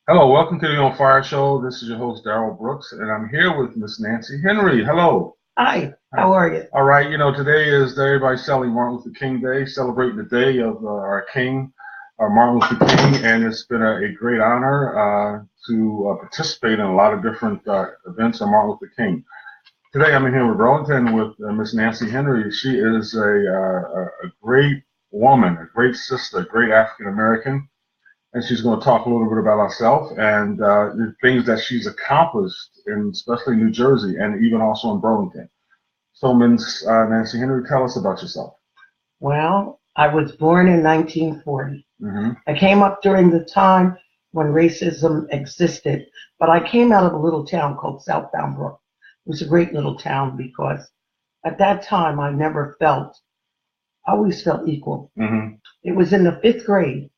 Hello, welcome to the Onfire Show. This is your host, Daryl Brooks, and I'm here with Miss Nancy Henry. Hello. Hi, how are you? All right, today is everybody celebrating Martin Luther King Day, celebrating the day of our King, Martin Luther King, and it's been a great honor to participate in a lot of different events on Martin Luther King. Today I'm here with Burlington with Miss Nancy Henry. She is a great woman, a great sister, a great African American. And she's going to talk a little bit about herself and the things that she's accomplished, in especially New Jersey and even also in Burlington. So, Ms. Nancy Henry, tell us about yourself. Well, I was born in 1940. Mm-hmm. I came up during the time when racism existed, but I came out of a little town called South Bound Brook. It was a great little town because at that time I always felt equal. Mm-hmm. It was in the 5th grade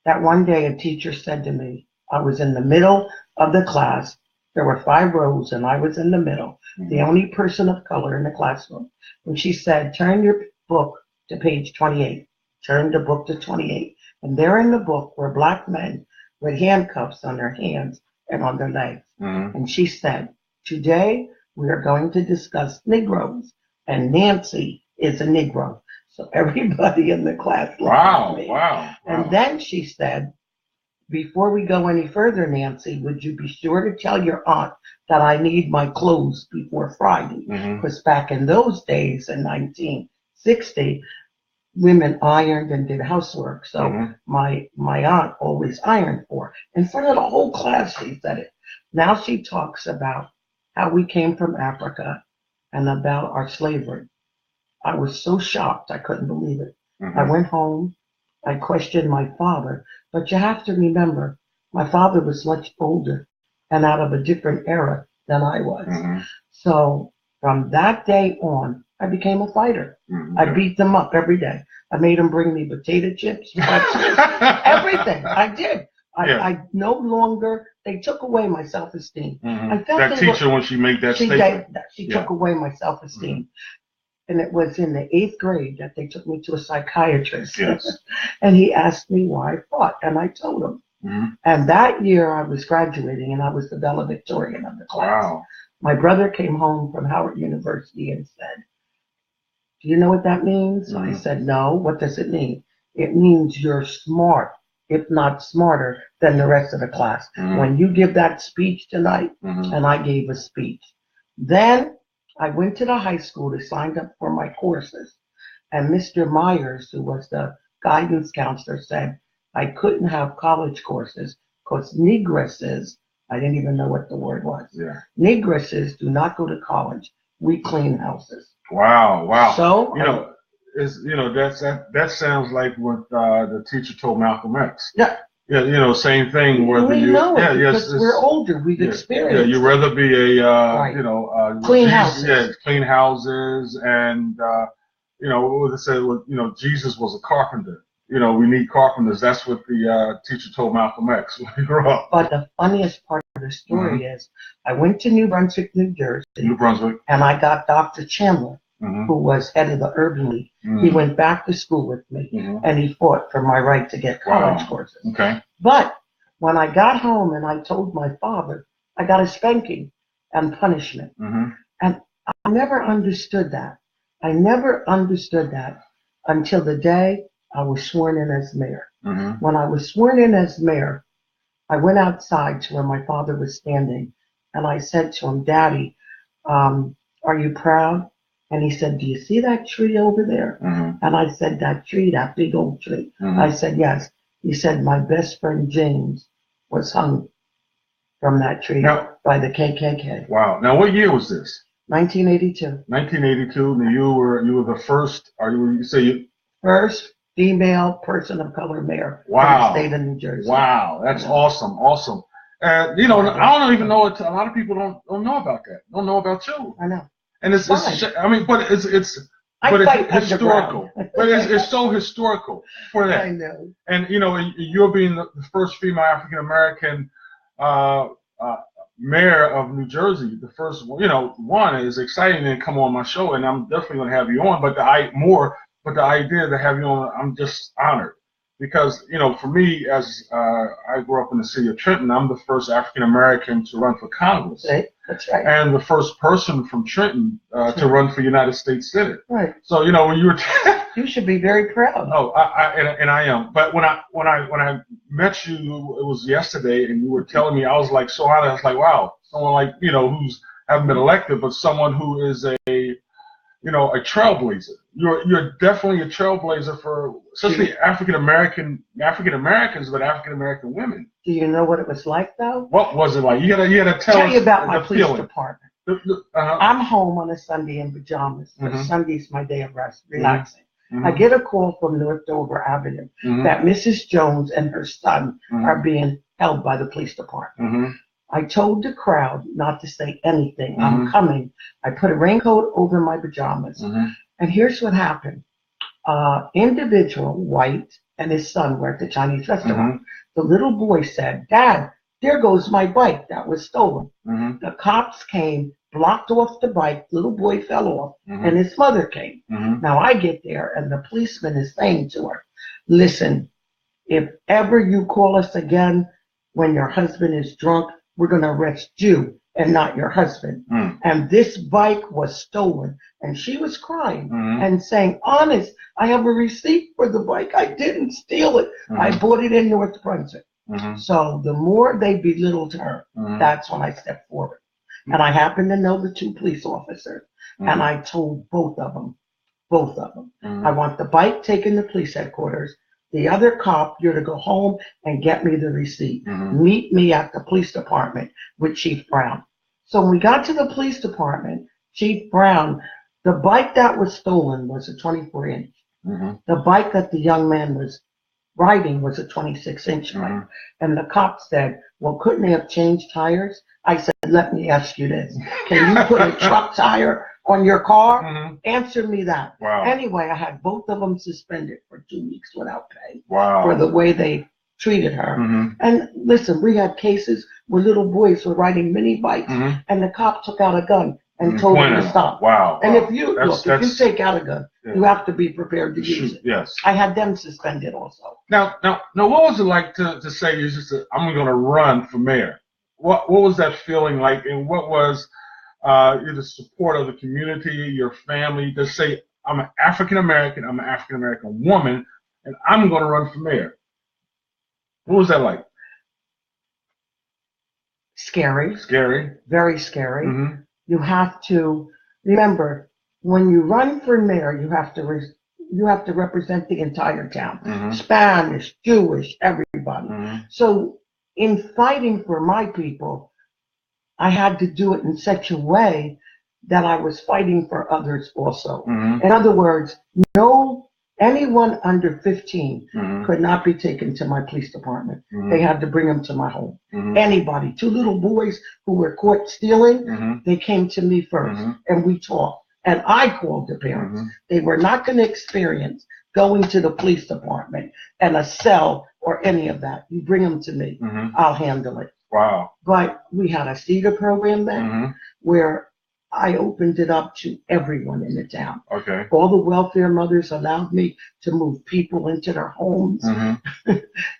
that one day a teacher said to me, I was in the middle of the class. There were 5 rows and I was in the middle, the only person of color in the classroom. And she said, turn your book to page 28. Turn the book to 28. And there in the book were black men with handcuffs on their hands and on their legs. Mm-hmm. And she said, today we are going to discuss Negroes, and Nancy is a Negro. So everybody in the class looked at me. Wow. And then she said, before we go any further, Nancy, would you be sure to tell your aunt that I need my clothes before Friday? Because back in those days, in 1960, women ironed and did housework. So my aunt always ironed for her. In front of the whole class, she said it. Now she talks about how we came from Africa and about our slavery. I was so shocked, I couldn't believe it. I went home, I questioned my father, but you have to remember, my father was much older and out of a different era than I was. So from that day on, I became a fighter. I beat them up every day. I made them bring me potato chips, pretzels, everything. I did. I no longer, they took away my self-esteem. I felt that teacher, when she made that statement. She took away my self-esteem. And it was in the 8th grade that they took me to a psychiatrist. Yes. And he asked me why I fought, and I told him. And that year I was graduating, and I was the valedictorian of the class. Wow. My brother came home from Howard University and said, do you know what that means? I said, no. What does it mean? It means you're smart, if not smarter than the rest of the class. When you give that speech tonight, and I gave a speech. Then I went to the high school to sign up for my courses, and Mr. Myers, who was the guidance counselor, said I couldn't have college courses because Negresses, I didn't even know what the word was. Negresses do not go to college. We clean houses. Wow. So that sounds like what the teacher told Malcolm X. Yeah, same thing. Whether we know it because we're older, we've experienced. Yeah, you'd rather be clean houses. Yeah, clean houses, and what was it said? Jesus was a carpenter. We need carpenters. That's what the teacher told Malcolm X when he grew up. But the funniest part of the story is, I went to New Brunswick, New Jersey. And I got Dr. Chandler, who was head of the Urban League. He went back to school with me, and he fought for my right to get college courses. Okay. But when I got home and I told my father, I got a spanking and punishment. And I never understood that. I never understood that until the day I was sworn in as mayor. When I was sworn in as mayor, I went outside to where my father was standing, and I said to him, Daddy, are you proud? And he said, do you see that tree over there? And I said, that tree, that big old tree. I said, yes. He said, my best friend James was hung from that tree by the KKK. Wow. Now, what year was this? 1982. 1982. And you were the first. First female person of color mayor of the state of New Jersey. Wow, that's awesome. I don't even know it. A lot of people don't know about that. Don't know about you. I know. And it's historical. But it's so historical for that. I know. And you're being the first female African American mayor of New Jersey, the first one is exciting to come on my show, and I'm definitely going to have you on. But the idea to have you on, I'm just honored. because, for me, as I grew up in the city of Trenton, I'm the first African American to run for Congress. That's right. And the first person from Trenton to run for United States Senate. Right. So, when you were... You should be very proud. Oh, I am. But when I met you, it was yesterday, and you were telling me, I was like so honored. I was like, wow, someone like, who's haven't been elected, but someone who is a trailblazer. You're definitely a trailblazer for especially African Americans, but African American women. Do you know what it was like though? What was it like? You gotta tell us you about my police feeling. department. I'm home on a Sunday in pajamas. Sunday's my day of rest, relaxing. I get a call from North Dover Avenue that Mrs. Jones and her son are being held by the police department. I told the crowd not to say anything. I'm coming. I put a raincoat over my pajamas. And here's what happened. Individual, white, and his son were at the Chinese restaurant. The little boy said, "Dad, there goes my bike that was stolen." The cops came, blocked off the bike, little boy fell off, and his mother came. Now I get there, and the policeman is saying to her, "Listen, if ever you call us again when your husband is drunk, we're going to arrest you and not your husband." And this bike was stolen. And she was crying and saying, "Honest, I have a receipt for the bike. I didn't steal it. I bought it in North Brunswick." So the more they belittled her, that's when I stepped forward. And I happen to know the two police officers. And I told both of them, I want the bike taken to police headquarters. The other cop, you're to go home and get me the receipt. Meet me at the police department with Chief Brown. So when we got to the police department, Chief Brown, the bike that was stolen was a 24-inch. The bike that the young man was riding was a 26-inch bike. And the cop said, "Well, couldn't they have changed tires?" I said, "Let me ask you this. Can you put a truck tire on your car?" Answer me that. Wow. Anyway, I had both of them suspended for 2 weeks without pay for the way they treated her. And listen, we had cases where little boys were riding mini bikes and the cop took out a gun and told them to stop. And if you take out a gun, you have to be prepared to use it. Yes. I had them suspended also. Now, what was it like to say I'm going to run for mayor? What was that feeling like, and what was the support of the community, your family, to say, I'm an African American woman, and I'm going to run for mayor? What was that like? Scary. Very scary. You have to remember, when you run for mayor, you have to represent the entire town. Spanish, Jewish, everybody. So in fighting for my people, I had to do it in such a way that I was fighting for others also. In other words, anyone under 15 could not be taken to my police department. They had to bring them to my home. Anybody, 2 little boys who were caught stealing, they came to me first, and we talked. And I called the parents. They were not going to experience going to the police department and a cell or any of that. You bring them to me. I'll handle it. Wow. But we had a CEDAR program then where I opened it up to everyone in the town. Okay. All the welfare mothers allowed me to move people into their homes.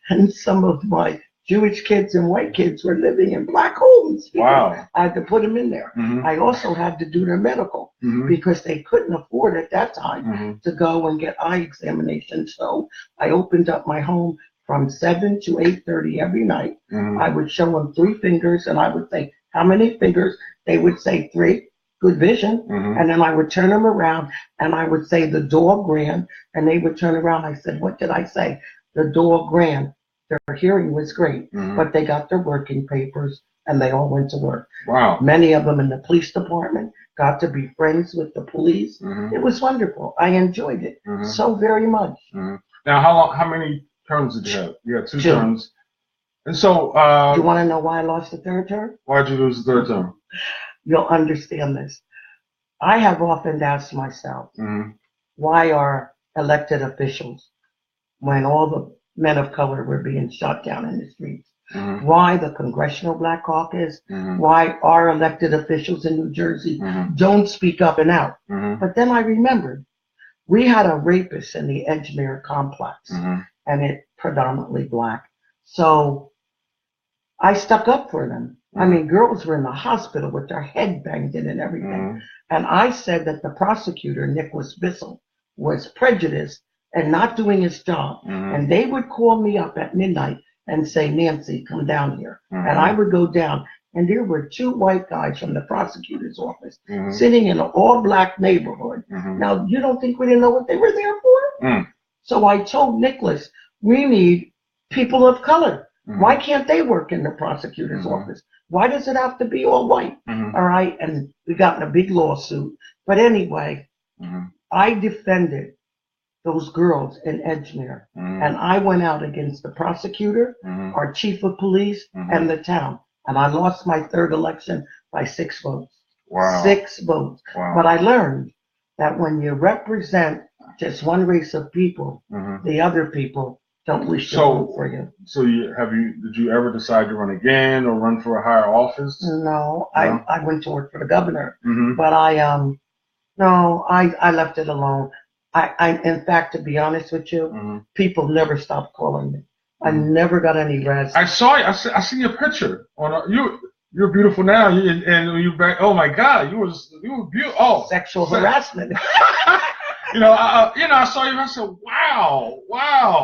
And some of my Jewish kids and white kids were living in black homes. Wow. I had to put them in there. I also had to do their medical because they couldn't afford at that time to go and get eye examinations. So I opened up my home from 7 to 8:30 every night. I would show them 3 fingers and I would say, "How many fingers?" They would say 3. Good vision. And then I would turn them around and I would say, "The dog ran," and they would turn around. I said, "What did I say?" "The dog ran." Their hearing was great, but they got their working papers and they all went to work. Wow. Many of them in the police department got to be friends with the police. It was wonderful. I enjoyed it so very much. Now, how many terms did you have? You had 2 terms. And so, you want to know why I lost the 3rd term? Why did you lose the 3rd term? You'll understand this. I have often asked myself, why are elected officials, when all the men of color were being shot down in the streets, why the Congressional Black Caucus, why our elected officials in New Jersey don't speak up and out? But then I remembered, we had a rapist in the Edgemere complex, and it predominantly black. So I stuck up for them. I mean, girls were in the hospital with their head banged in and everything. And I said that the prosecutor, Nicholas Bissell, was prejudiced and not doing his job. And they would call me up at midnight and say, Nancy, come down here. And I would go down. And there were 2 white guys from the prosecutor's office sitting in an all-black neighborhood. Now, you don't think we didn't know what they were there for? So I told Nicholas, we need people of color. Why can't they work in the prosecutor's office? Why does it have to be all white? All right, and we got in a big lawsuit. But anyway, I defended those girls in Edgemere. And I went out against the prosecutor, our chief of police, and the town. And I lost my 3rd election by 6 votes. Wow. 6 votes. Wow. But I learned that when you represent just one race of people, the other people don't wish to vote for you. So did you ever decide to run again or run for a higher office? No, I went to work for the governor, but I left it alone. I in fact, to be honest with you, people never stopped calling me. I never got any rest. I saw you. I see your picture on you're beautiful now, and you back. Oh my God, you were beautiful. Oh, sexual harassment. I saw you. I said, wow.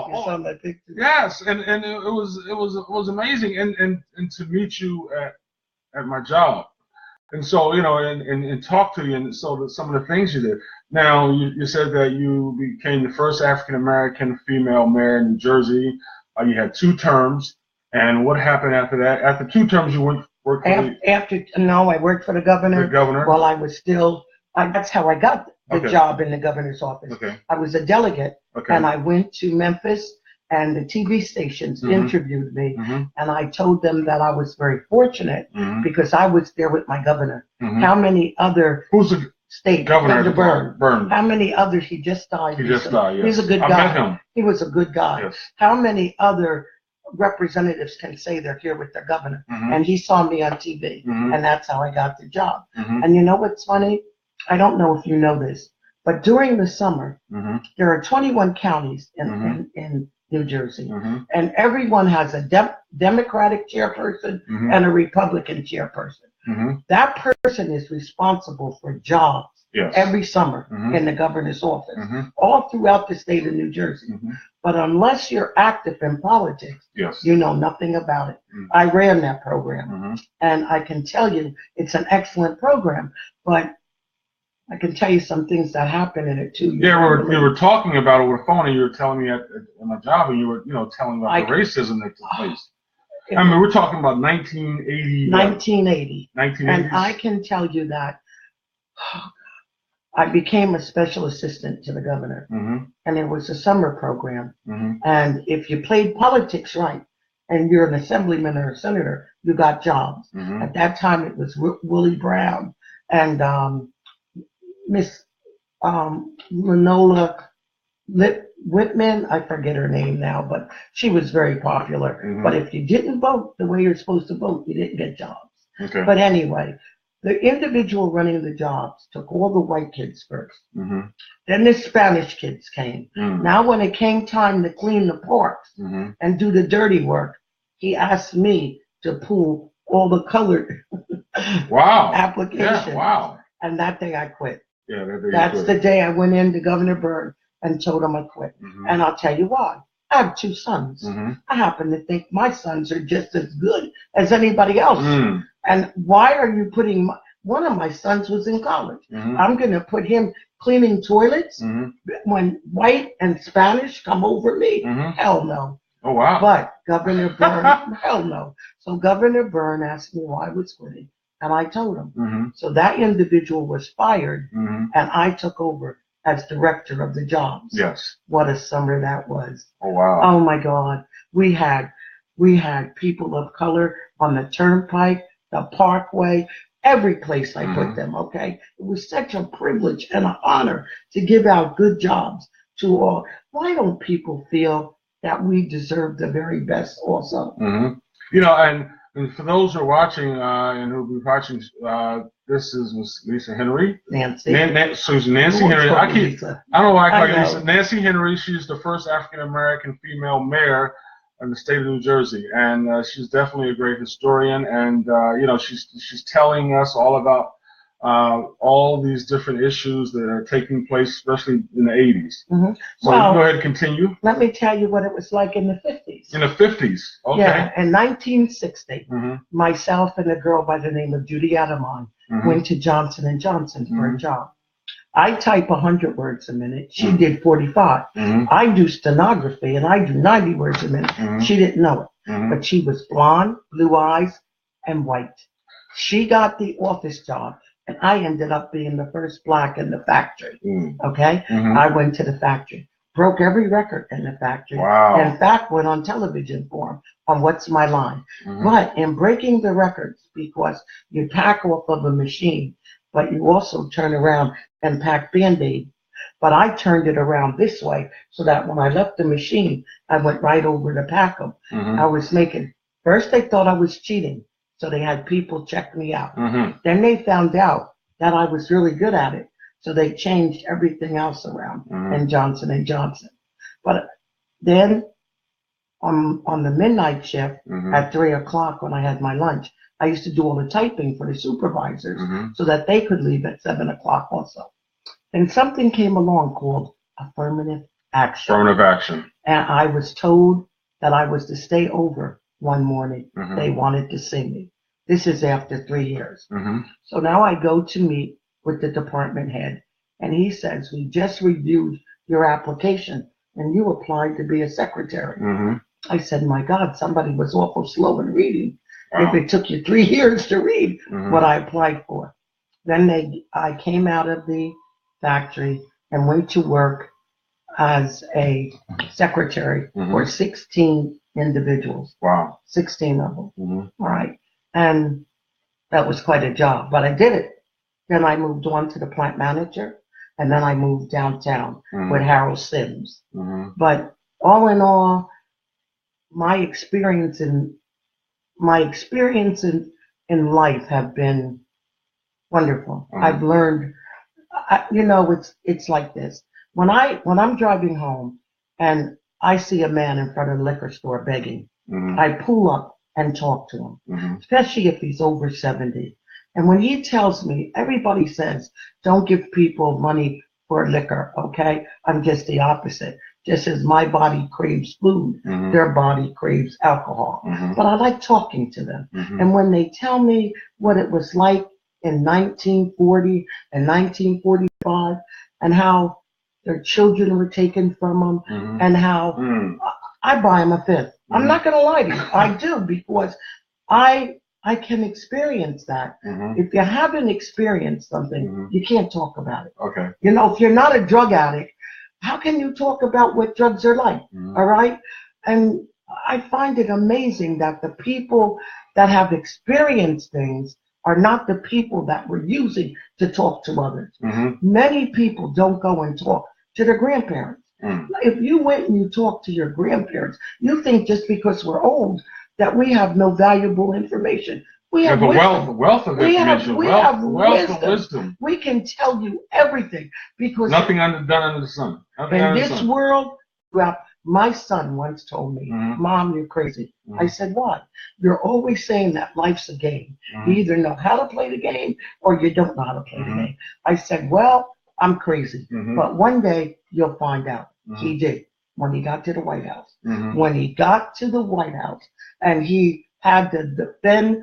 You saw my picture. Yes, and it was amazing, and to meet you at my job, and so and talk to you, and so some of the things you did. Now you said that you became the first African American female mayor in New Jersey. You had 2 terms, and what happened after that? After 2 terms, you worked for I worked for the governor. The governor. While I was still. That's how I got the job in the governor's office. Okay. I was a delegate, and I went to Memphis, and the TV stations interviewed me, and I told them that I was very fortunate because I was there with my governor. How many other state governor Byrne? How many others? He just died. He just died. Yes. He's a good guy. I met him. He was a good guy. Yes. How many other representatives can say they're here with their governor? And he saw me on TV, and that's how I got the job. And you know what's funny? I don't know if you know this, but during the summer, there are 21 counties in New Jersey, and everyone has a Democratic chairperson and a Republican chairperson. That person is responsible for jobs every summer in the governor's office, all throughout the state of New Jersey. But unless you're active in politics, you know nothing about it. I ran that program, and I can tell you it's an excellent program, but I can tell you some things that happened in it too. Yeah, we were talking about it over the phone, and you were telling me at my job, and you were telling me about the racism that took place. I mean, we're talking about 1980. 1980. And I can tell you that I became a special assistant to the governor, and it was a summer program. And if you played politics right, and you're an assemblyman or a senator, you got jobs. At that time, it was Willie Brown and Miss Manola Whitman, I forget her name now, but she was very popular. But if you didn't vote the way you're supposed to vote, you didn't get jobs. But anyway, the individual running the jobs took all the white kids first. Then the Spanish kids came. Now when it came time to clean the parks and do the dirty work, he asked me to pull all the colored applications. Yeah, wow. And that day I quit. Yeah, that day That's the day I went in to Governor Byrne and told him I quit. And I'll tell you why. I have 2 sons. I happen to think my sons are just as good as anybody else. And why are you putting one of my sons was in college. I'm going to put him cleaning toilets when white and Spanish come over me? Hell no. Oh, wow. But Governor Byrne, hell no. So Governor Byrne asked me why I was quitting. And I told him. So that individual was fired, and I took over as director of the jobs. Yes. What a summer that was. Oh, wow. Oh, my God. We had people of color on the turnpike, the parkway, every place I put them, okay? It was such a privilege and an honor to give out good jobs to all. Why don't people feel that we deserve the very best also? And And for those who are watching and who will be watching, this is Miss Lisa Henry. Nancy. Susan Nancy Henry. I don't know why I call you Lisa. Nancy Henry. She's the first African American female mayor in the state of New Jersey, and she's definitely a great historian. And you know, she's telling us all about all these different issues that are taking place, especially in the 80s. Mm-hmm. So well, go ahead and continue. Let me tell you what it was like in the 50s. In the 50s, okay. Yeah, in 1960, myself and a girl by the name of Judy Adamon went to Johnson & Johnson for a job. I type 100 words a minute. She did 45. I do stenography, and I do 90 words a minute. She didn't know it, but she was blonde, blue eyes, and white. She got the office job. And I ended up being the first black in the factory. Okay? I went to the factory, broke every record in the factory. Wow. In fact, went on television for them on What's My Line. But in breaking the records, because you pack off of a machine, but you also turn around and pack Band-Aid. But I turned it around this way so that when I left the machine, I went right over to pack them. I was making, first they thought I was cheating. So they had people check me out. Then they found out that I was really good at it. So they changed everything else around in Johnson & Johnson. But then on the midnight shift at 3 o'clock when I had my lunch, I used to do all the typing for the supervisors so that they could leave at 7 o'clock also. And something came along called affirmative action. Affirmative action. And I was told that I was to stay over one morning. They wanted to see me. This is after 3 years. So now I go to meet with the department head, and he says, we just reviewed your application, and you applied to be a secretary. I said, my God, somebody was awful slow in reading. Wow. If it took you 3 years to read what I applied for. Then I came out of the factory and went to work as a secretary for 16 individuals. Wow. 16 of them. All right. And that was quite a job, but I did it. Then I moved on to the plant manager, and then I moved downtown with Harold Sims. But all in all, my experience in life have been wonderful. I've learned, you know, it's like this. When I'm driving home and I see a man in front of the liquor store begging, I pull up and talk to him, especially if he's over 70. And when he tells me, everybody says, don't give people money for liquor, okay? I'm just the opposite. Just as my body craves food, their body craves alcohol. But I like talking to them. And when they tell me what it was like in 1940 and 1945 and how their children were taken from them and how I buy them a fifth. I'm not going to lie to you. I do, because I can experience that. If you haven't experienced something, you can't talk about it. Okay. You know, if you're not a drug addict, how can you talk about what drugs are like? All right? And I find it amazing that the people that have experienced things are not the people that we're using to talk to others. Many people don't go and talk to their grandparents. If you went and you talked to your grandparents, you think just because we're old that we have no valuable information. We have wealth of information. Wealth of wisdom. We can tell you everything because nothing done under the sun. In this world, well, my son once told me, Mom, you're crazy. I said, why? You're always saying that life's a game. You either know how to play the game or you don't know how to play the game. I said, well, I'm crazy, but one day you'll find out. He did when he got to the White House. When he got to the White House and he had to defend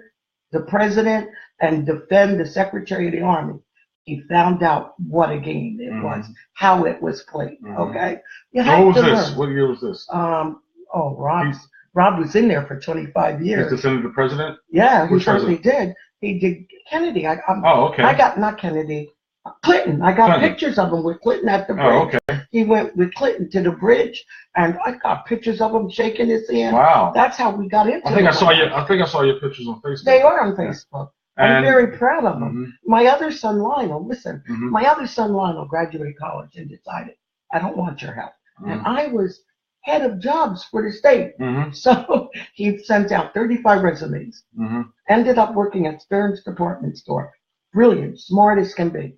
the president and defend the Secretary of the Army, he found out what a game it was, how it was played. Okay, what was this? What year was this? Rob was in there for 25 years. He defended the president. Yeah, he certainly did. He did Kennedy. I got not Kennedy. Clinton. I got pictures of him with Clinton at the bridge. Oh, okay. He went with Clinton to the bridge, and I got pictures of him shaking his hand. Wow. That's how we got into it. I think I saw your pictures on Facebook. They are on Facebook. I'm very proud of them. My other son, Lionel, my other son, Lionel, graduated college and decided, I don't want your help. And I was head of jobs for the state. So he sent out 35 resumes. Ended up working at Stern's department store. Brilliant, smart as can be.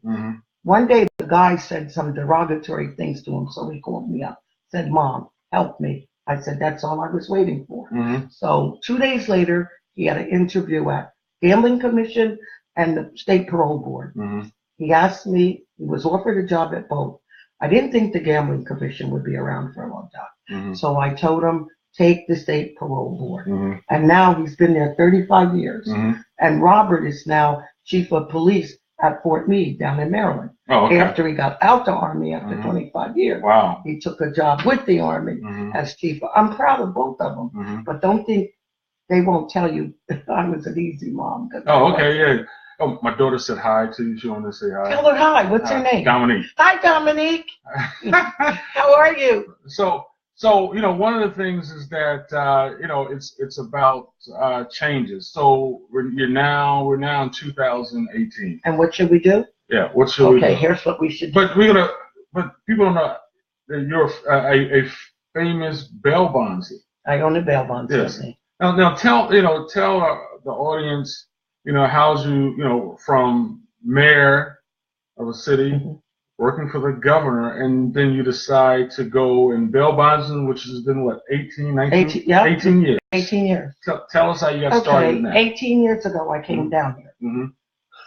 One day the guy said some derogatory things to him, so he called me up. Said, "Mom, help me." I said, "That's all I was waiting for." So 2 days later, he had an interview at Gambling Commission and the State Parole Board. He asked me, he was offered a job at both. I didn't think the Gambling Commission would be around for a long time. So I told him, take the State Parole Board. And now he's been there 35 years. And Robert is now chief of police at Fort Meade down in Maryland. After he got out the Army after 25 years. He took a job with the Army as chief. I'm proud of both of them, but don't think they won't tell you I was an easy mom. Yeah. Oh, my daughter said hi to you. She wanted to say hi. Tell her hi. What's her name? Dominique. Hi, Dominique. How are you? So one of the things is that it's about changes. So we're now in 2018. And what should we do? Yeah, what should we do? Okay, here's what we should do. But people don't know that you're a famous bail bondsman. I own a bail bonds. Yes. Now tell the audience, how's you from mayor of a city, working for the governor, and then you decide to go in bail bondsman, which has been what, 18 years. 18 years. Tell us how you got started in that. 18 years ago, I came down here.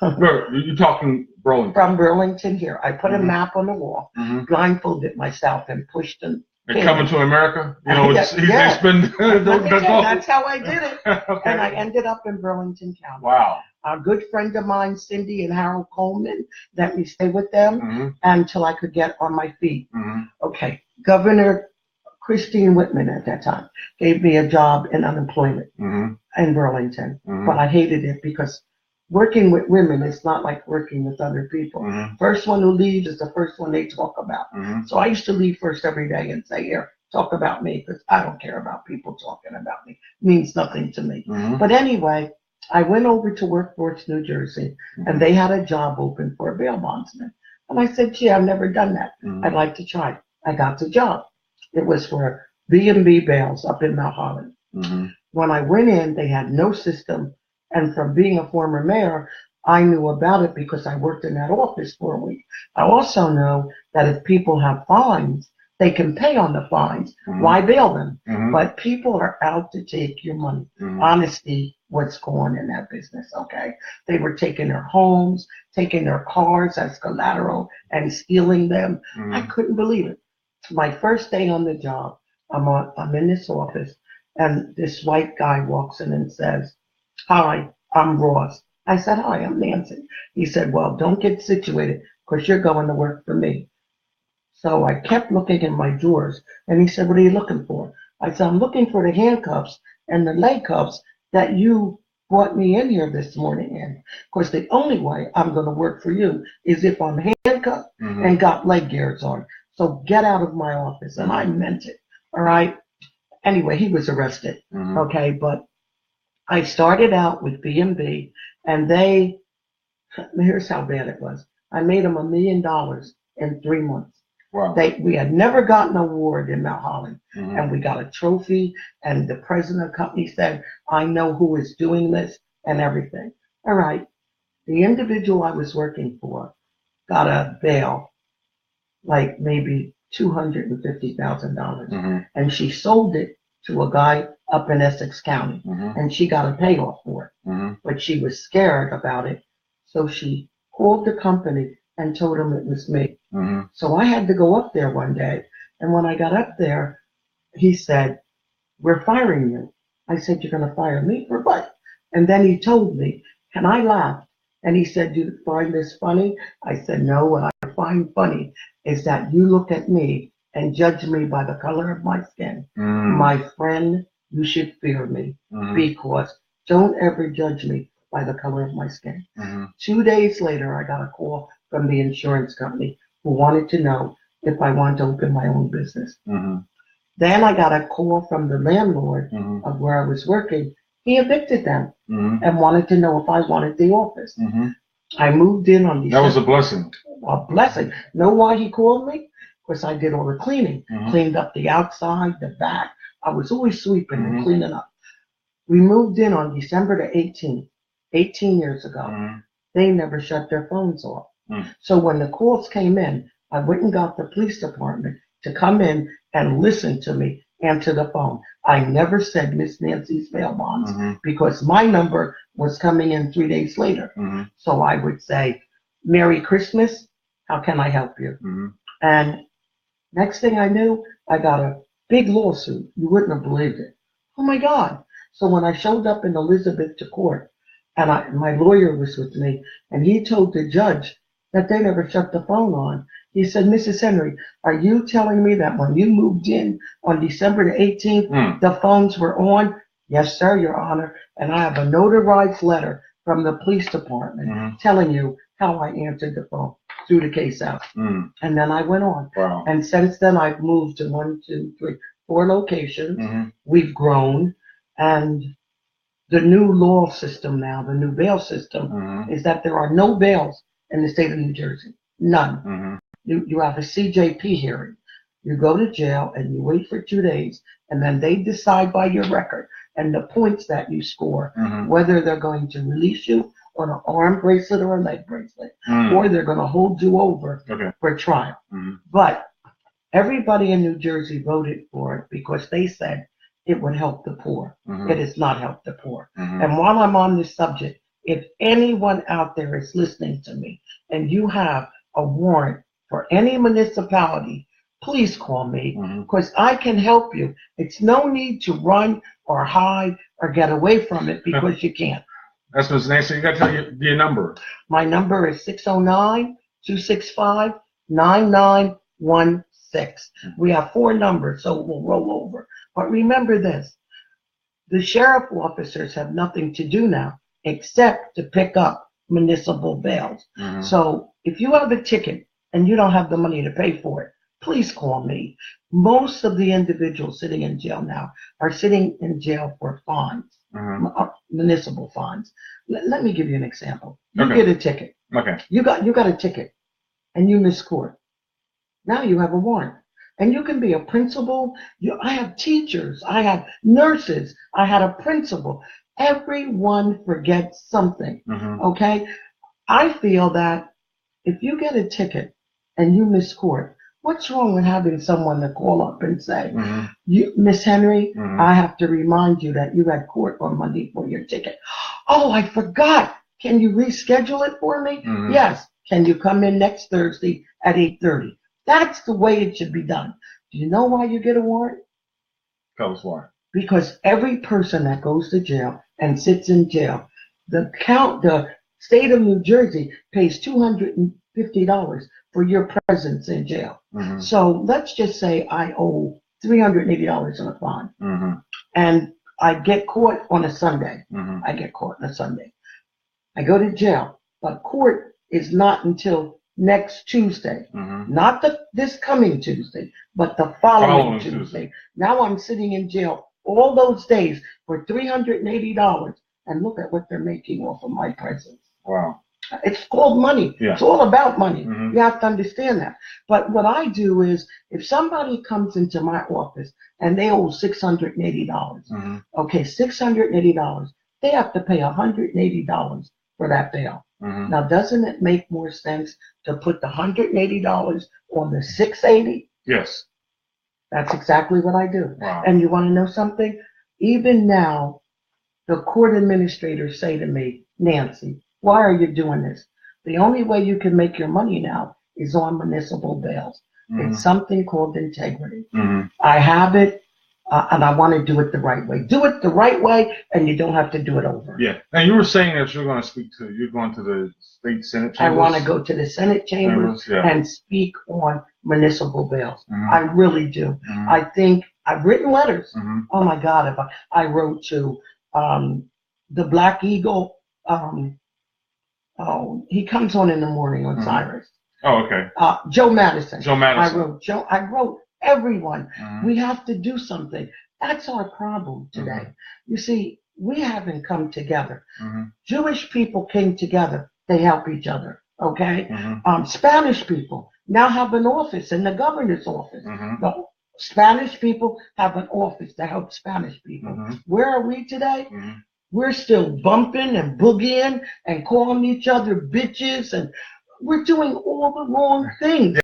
You're talking Burlington. From Burlington here. I put a map on the wall, blindfolded myself, and pushed them. And coming to America? It's been... That's how I did it. And I ended up in Burlington County. Wow. A good friend of mine, Cindy and Harold Coleman, let me stay with them until I could get on my feet. Okay. Governor Christine Whitman at that time gave me a job in unemployment in Burlington. But I hated it because working with women is not like working with other people. First one who leaves is the first one they talk about. So I used to leave first every day and say, "Here, talk about me," because I don't care about people talking about me. It means nothing to me. But anyway, I went over to Workforce New Jersey, and they had a job open for a bail bondsman. And I said, "Gee, I've never done that. I'd like to try." I got the job. It was for B&B bails up in Mount Holly. When I went in, they had no system. And from being a former mayor, I knew about it because I worked in that office for a week. I also know that if people have fines, they can pay on the fines. Why bail them? But people are out to take your money. Honesty, what's going on in that business, okay? They were taking their homes, taking their cars as collateral and stealing them. I couldn't believe it. My first day on the job, I'm in this office, and this white guy walks in and says, "Hi, I'm Ross." I said, "Hi, I'm Nancy." He said, "Well, don't get situated because you're going to work for me." So I kept looking in my drawers, and he said, "What are you looking for?" I said, "I'm looking for the handcuffs and the leg cuffs that you brought me in here this morning in. Of course, the only way I'm going to work for you is if I'm handcuffed and got leg gears on. So get out of my office." And I meant it, all right? Anyway, he was arrested, okay? But I started out with B&B, and here's how bad it was. I made them $1 million in 3 months. Wow. We had never gotten an award in Mount Holly, and we got a trophy, and the president of the company said, "I know who is doing this," and everything. All right. The individual I was working for got a bail, like maybe $250,000, and she sold it to a guy up in Essex County, and she got a payoff for it. But she was scared about it, so she called the company and told them it was me. So I had to go up there one day, and when I got up there, he said, "We're firing you." I said, "You're going to fire me for what?" And then he told me, and I laughed, and he said, "Do you find this funny?" I said, "No, what I find funny is that you look at me and judge me by the color of my skin. My friend, you should fear me, because don't ever judge me by the color of my skin." 2 days later, I got a call from the insurance company who wanted to know if I wanted to open my own business. Then I got a call from the landlord of where I was working. He evicted them and wanted to know if I wanted the office. I moved in on December. That was a blessing. A blessing. Know why he called me? course, I did all the cleaning, cleaned up the outside, the back. I was always sweeping and cleaning up. We moved in on December the 18th, 18 years ago. They never shut their phones off. So when the calls came in, I went and got the police department to come in and listen to me answer the phone. I never said Miss Nancy's bail bonds because my number was coming in 3 days later. So I would say, Merry Christmas, how can I help you? And next thing I knew, I got a big lawsuit. You wouldn't have believed it. Oh my God. So when I showed up in Elizabeth to court, and my lawyer was with me, and he told the judge that they never shut the phone on. He said, Mrs. Henry, are you telling me that when you moved in on December the 18th, the phones were on? Yes, sir, Your Honor. And I have a notarized letter from the police department telling you how I answered the phone, threw the case out. And then I went on. Wow. And since then, I've moved to 1, 2, 3, 4 locations. We've grown. And the new law system now, the new bail system, is that there are no bails in the state of New Jersey. None. You have a CJP hearing. You go to jail and you wait for 2 days, and then they decide by your record and the points that you score whether they're going to release you on an arm bracelet or a leg bracelet, or they're going to hold you over for trial. But everybody in New Jersey voted for it because they said it would help the poor. It has not helped the poor. And while I'm on this subject, if anyone out there is listening to me and you have a warrant for any municipality, please call me because I can help you. It's no need to run or hide or get away from it because you can't. That's Ms. Nancy. You got to tell your number. My number is 609-265-9916. We have 4 numbers, so we'll roll over. But remember this, the sheriff officers have nothing to do now except to pick up municipal bails. So if you have a ticket and you don't have the money to pay for it, please call me. Most of the individuals sitting in jail now are sitting in jail for fines, municipal fines. Let me give you an example. You get a ticket. You got a ticket and you miss court. Now you have a warrant. And you can be a principal. I have teachers. I have nurses. I had a principal. Everyone forgets something, okay? I feel that if you get a ticket and you miss court, what's wrong with having someone to call up and say, Miss Henry, I have to remind you that you had court on Monday for your ticket. Oh, I forgot. Can you reschedule it for me? Yes. Can you come in next Thursday at 8:30? That's the way it should be done. Do you know why you get a warrant? Tell us why. Because every person that goes to jail and sits in jail, the state of New Jersey pays $250 for your presence in jail. So let's just say I owe $380 in a fine, and I get caught on a Sunday. I get caught on a Sunday. I go to jail, but court is not until next Tuesday, not this coming Tuesday, but the following Tuesday. Now I'm sitting in jail all those days for $380, and look at what they're making off of my presence. Wow. It's called money. It's all about money. You have to understand that. But what I do is, if somebody comes into my office and they owe $680, okay, $680, they have to pay $180 for that bail. Now, doesn't it make more sense to put the $180 on the $680? Yes. That's exactly what I do. Wow. And you want to know something? Even now, the court administrators say to me, Nancy, why are you doing this? The only way you can make your money now is on municipal bails. It's something called integrity. I have it. And I want to do it the right way. Do it the right way, and you don't have to do it over. Yeah. And you were saying that you're going to the state Senate chambers? I want to go to the Senate chambers and speak on municipal bails. I really do. I think I've written letters. Oh my God, if I wrote to the Black Eagle. He comes on in the morning on Cyrus. Oh, okay. Joe Madison. I wrote everyone. We have to do something. That's our problem today. You see, we haven't come together. Jewish people came together. They help each other. Okay. Spanish people, now have an office in the governor's office. The Spanish people have an office to help Spanish people. Where are we today? We're still bumping and boogieing and calling each other bitches, and we're doing all the wrong things.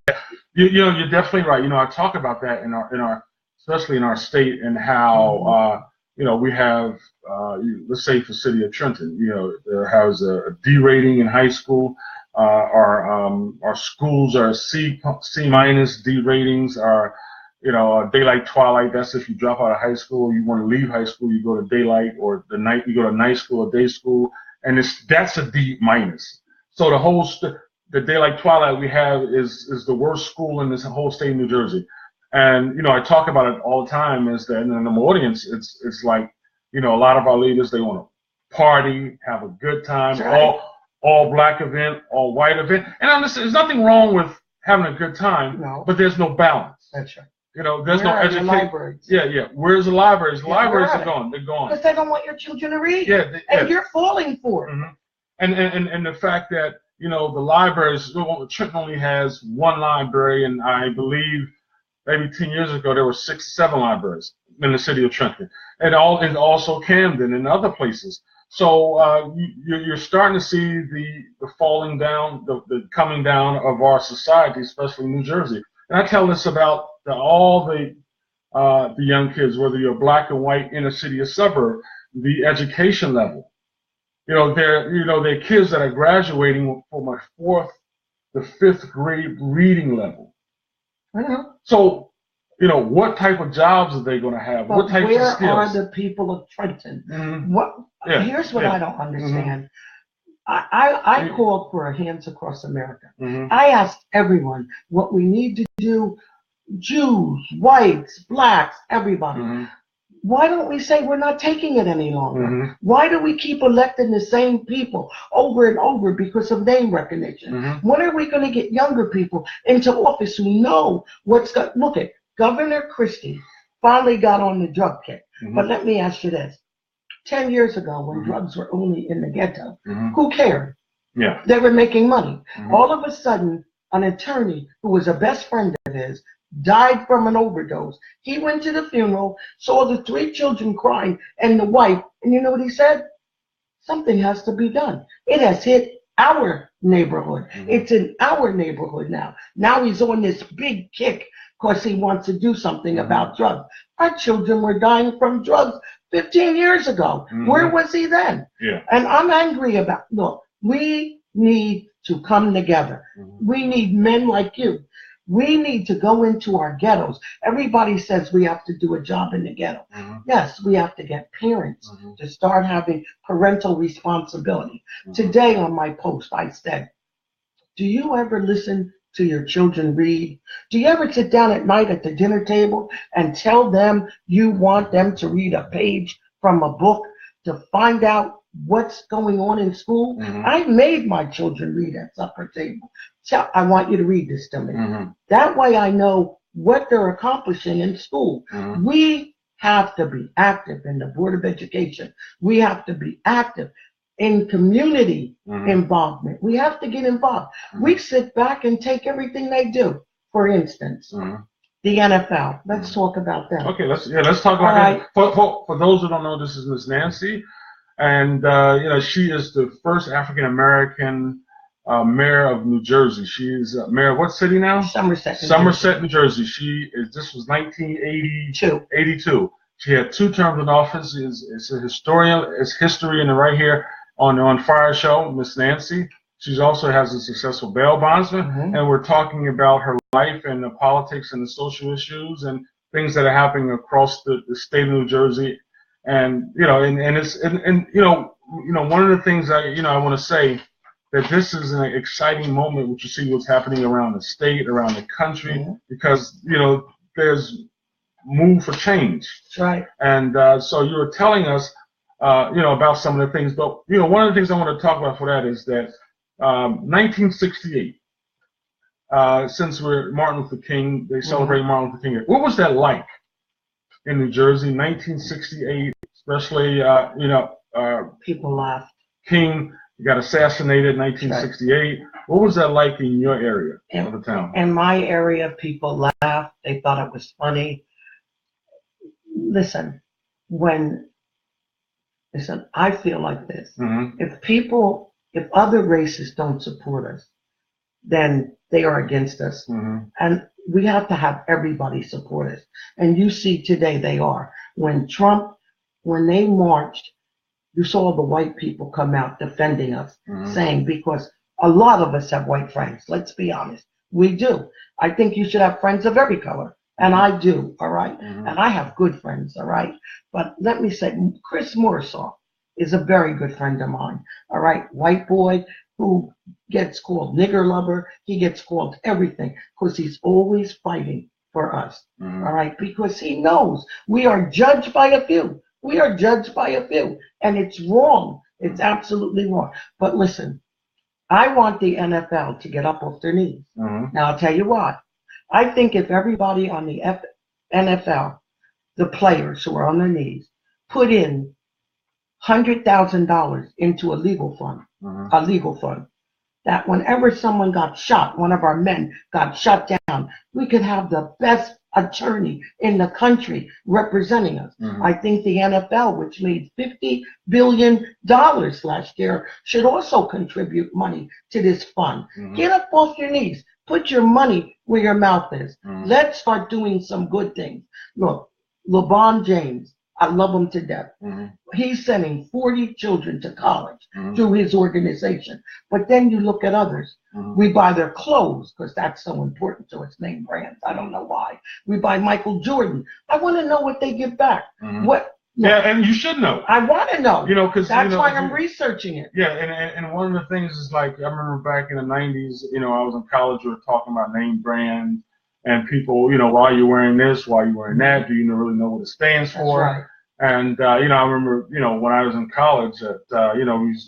Yeah, you're definitely right. I talk about that in our especially in our state, and how we have let's say for city of Trenton, there has a D rating in high school. Our schools are C minus. D ratings are daylight, twilight. That's if you drop out of high school, you want to leave high school, you go to daylight, or you go to night school or day school, and that's a D minus. So the daylight, twilight we have is the worst school in this whole state of New Jersey. And I talk about it all the time. Is that in the audience, it's like a lot of our leaders, they want to party, have a good time, right. all black event, all white event, and there's nothing wrong with having a good time, but there's no balance. That's right. There's no education. Yeah. Where's the libraries? The libraries are gone. They're gone. Because they don't want your children to read. And you're falling for it. And the fact that the libraries, Trenton only has one library, and I believe maybe 10 years ago there were 6, 7 libraries in the city of Trenton, and also Camden and other places. So you're starting to see the falling down, the coming down of our society, especially New Jersey. And I tell this about all the young kids, whether you're black and white, inner city or suburb, the education level. They're kids that are graduating from a 4th to 5th grade reading level. I know. So, what type of jobs are they going to have? But what type of skills? Where are the people of Trenton? Here's what I don't understand. I called for a Hands Across America. I asked everyone what we need to do, Jews, whites, blacks, everybody. Why don't we say we're not taking it any longer? Why do we keep electing the same people over and over because of name recognition? When are we going to get younger people into office who know what's going? Look at Governor Christie finally got on the drug kick. But let me ask you this. 10 years ago, when drugs were only in the ghetto, who cared? Yeah. They were making money. All of a sudden, an attorney who was a best friend of his died from an overdose. He went to the funeral, saw the 3 children crying and the wife, and you know what he said? Something has to be done. It has hit our neighborhood. It's in our neighborhood now. Now he's on this big kick because he wants to do something about drugs. Our children were dying from drugs 15 years ago. Where was he then? Yeah. And I'm angry about, look, we need to come together. We need men like you. We need to go into our ghettos. Everybody says we have to do a job in the ghetto. Yes, we have to get parents to start having parental responsibility. Today on my post, I said, do you ever listen to your children read? Do you ever sit down at night at the dinner table and tell them you want them to read a page from a book to find out what's going on in school? I made my children read at supper table. So I want you to read this to me. That way I know what they're accomplishing in school. We have to be active in the Board of Education. We have to be active in community involvement. We have to get involved. We sit back and take everything they do. For instance, the NFL. Let's talk about that. Okay, let's talk about that. For those who don't know, this is Miss Nancy, and she is the first African American mayor of New Jersey. She is mayor of what city now? Somerset, New Jersey. This was 1982. She had 2 terms in office. It's a historian. It's history in the right here on the Onfire Show, Miss Nancy. She also has a successful bail bondsman, and we're talking about her life and the politics and the social issues and things that are happening across the state of New Jersey. And one of the things I want to say, that this is an exciting moment, which you see what's happening around the state, around the country, because there's move for change. That's right. And so you were telling us, about some of the things. But one of the things I want to talk about for that is that 1968. Since we're Martin Luther King, they celebrate Martin Luther King. What was that like in New Jersey, 1968? Especially, people laughed. King got assassinated in 1968. Right. What was that like in your area of the town? In my area, people laughed. They thought it was funny. Listen, I feel like this. If other races don't support us, then they are against us. And we have to have everybody support us. And you see today they are. When they marched, you saw the white people come out defending us, saying, because a lot of us have white friends. Let's be honest. We do. I think you should have friends of every color. And I do, all right? And I have good friends, all right? But let me say, Chris Morrisaw is a very good friend of mine, all right? White boy who gets called nigger lover. He gets called everything because he's always fighting for us, all right? Because he knows we are judged by a few. We are judged by a few. And it's wrong. It's absolutely wrong. But listen, I want the NFL to get up off their knees. Now, I'll tell you what. I think if everybody on the NFL, the players who are on their knees, put in $100,000 into a legal fund, that whenever someone got shot, one of our men got shot down, we could have the best attorney in the country representing us. I think the NFL, which made $50 billion last year, should also contribute money to this fund. Get up off your knees. Put your money where your mouth is. Let's start doing some good things. Look, LeBron James, I love him to death. He's sending 40 children to college through his organization. But then you look at others. We buy their clothes because that's so important to us, name brands. I don't know why. We buy Michael Jordan. I want to know what they give back. Yeah, and you should know. I want to know. Because that's why I'm researching it. Yeah, and one of the things is like I remember back in the '90s. I was in college. We were talking about name brands and people. Why are you wearing this? Why are you wearing that? Do you really know what it stands for? That's right. And I remember when I was in college that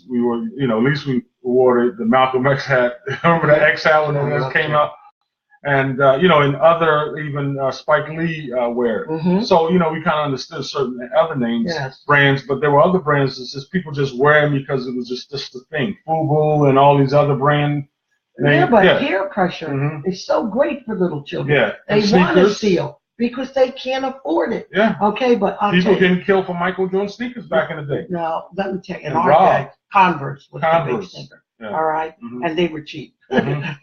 we were at least we wore the Malcolm X hat. Remember the X hat when it came out. And, in other, even Spike Lee wear. So, we kind of understood certain other names, brands, but there were other brands that just people just wear them because it was just the thing. FUBU and all these other brand names. Yeah, but peer pressure is so great for little children. They want to steal because they can't afford it. Okay, but people getting killed for Michael Jordan sneakers back in the day. No, let me tell you, in our day, Converse was the big sneaker. All right, and they were cheap.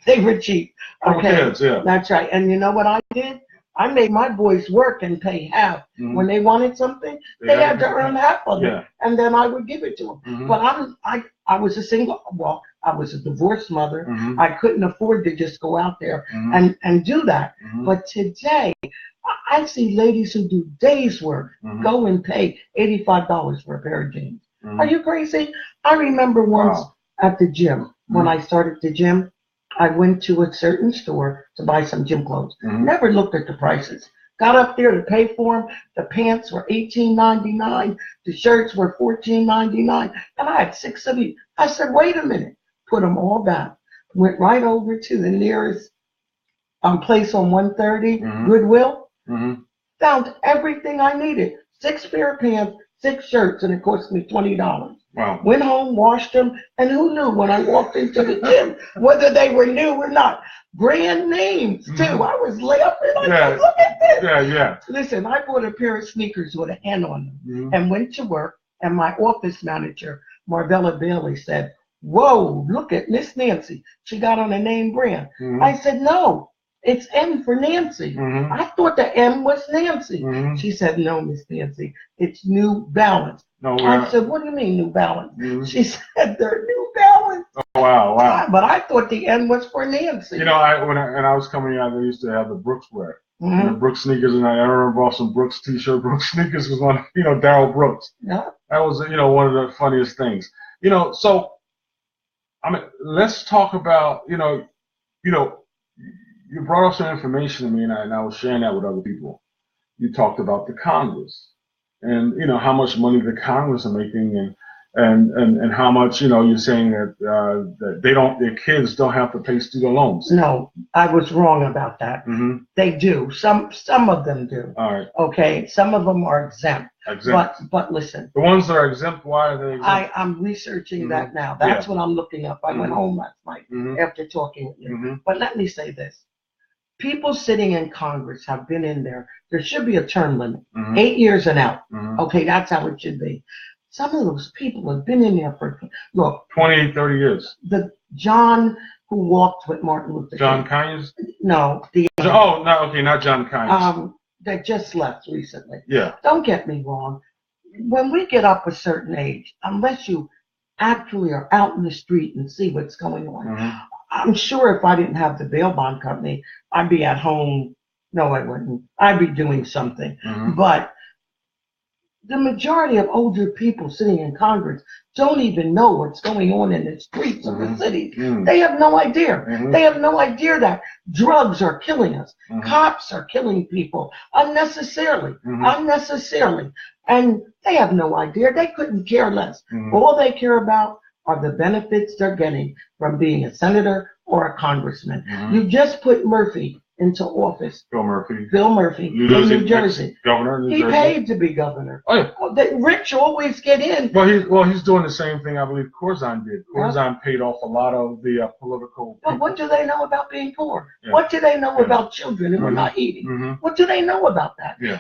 They were cheap. Okay, that's right. And you know what I did? I made my boys work and pay half. When they wanted something, they had to earn half of it, and then I would give it to them. But I was a single. Well, I was a divorced mother. I couldn't afford to just go out there and do that. But today, I see ladies who do days work go and pay $85 for a pair of jeans. Are you crazy? I remember once. At the gym, when I started the gym, I went to a certain store to buy some gym clothes. Never looked at the prices. Got up there to pay for them. The pants were $18.99. The shirts were $14.99. And I had 6 of these. I said, wait a minute. Put them all back. Went right over to the nearest place on 130, Goodwill. Found everything I needed. 6 pair of pants, 6 shirts, and it cost me $20. Wow. Went home, washed them, and who knew when I walked into the gym whether they were new or not? Brand names, too. I was laughing. I said, look at this. Listen, I bought a pair of sneakers with a hen on them and went to work, and my office manager, Marvella Bailey, said, whoa, look at Miss Nancy. She got on a name brand. I said, no, it's N for Nancy. I thought the M was Nancy. She said, no, Miss Nancy, it's New Balance. No, I said, what do you mean New Balance? She said, they're New Balance. Oh, wow. But I thought the N was for Nancy. When I was coming out, they used to have the Brooks wear. The Brooks sneakers, and I remember bought some Brooks t-shirt. Brooks sneakers was on, Daryl Brooks. That was, one of the funniest things. So, let's talk about, you brought up some information to me, and I was sharing that with other people. You talked about the Congress. And how much money the Congress are making, and how much you're saying that that their kids don't have to pay student loans. No, I was wrong about that. They do. Some of them do. All right. Okay, some of them are exempt. Exempt. But listen. The ones that are exempt, why are they exempt? I'm researching that now. That's what I'm looking up. I went home last night after talking with you. But let me say this. People sitting in Congress have been in there. There should be a term limit. 8 years and out. Okay, that's how it should be. Some of those people have been in there for, look. 20, 30 years. The John who walked with Martin Luther King. John Conyers? No. Not John Conyers. That just left recently. Yeah. Don't get me wrong. When we get up a certain age, unless you actually are out in the street and see what's going on, I'm sure if I didn't have the bail bond company, I'd be at home. No, I wouldn't. I'd be doing something. But the majority of older people sitting in Congress don't even know what's going on in the streets of the cities. They have no idea. They have no idea that drugs are killing us. Cops are killing people unnecessarily. And they have no idea. They couldn't care less. All they care about are the benefits they're getting from being a senator or a congressman. You just put Murphy into office. Bill Murphy. In New Jersey. Governor of New Jersey. He paid to be governor. Oh, yeah. The rich always get in. Well, he's doing the same thing I believe Corzine did. Corzine paid off a lot of the political people. But what do they know about being poor? Yeah. What do they know about children who are not eating? What do they know about that? Yeah.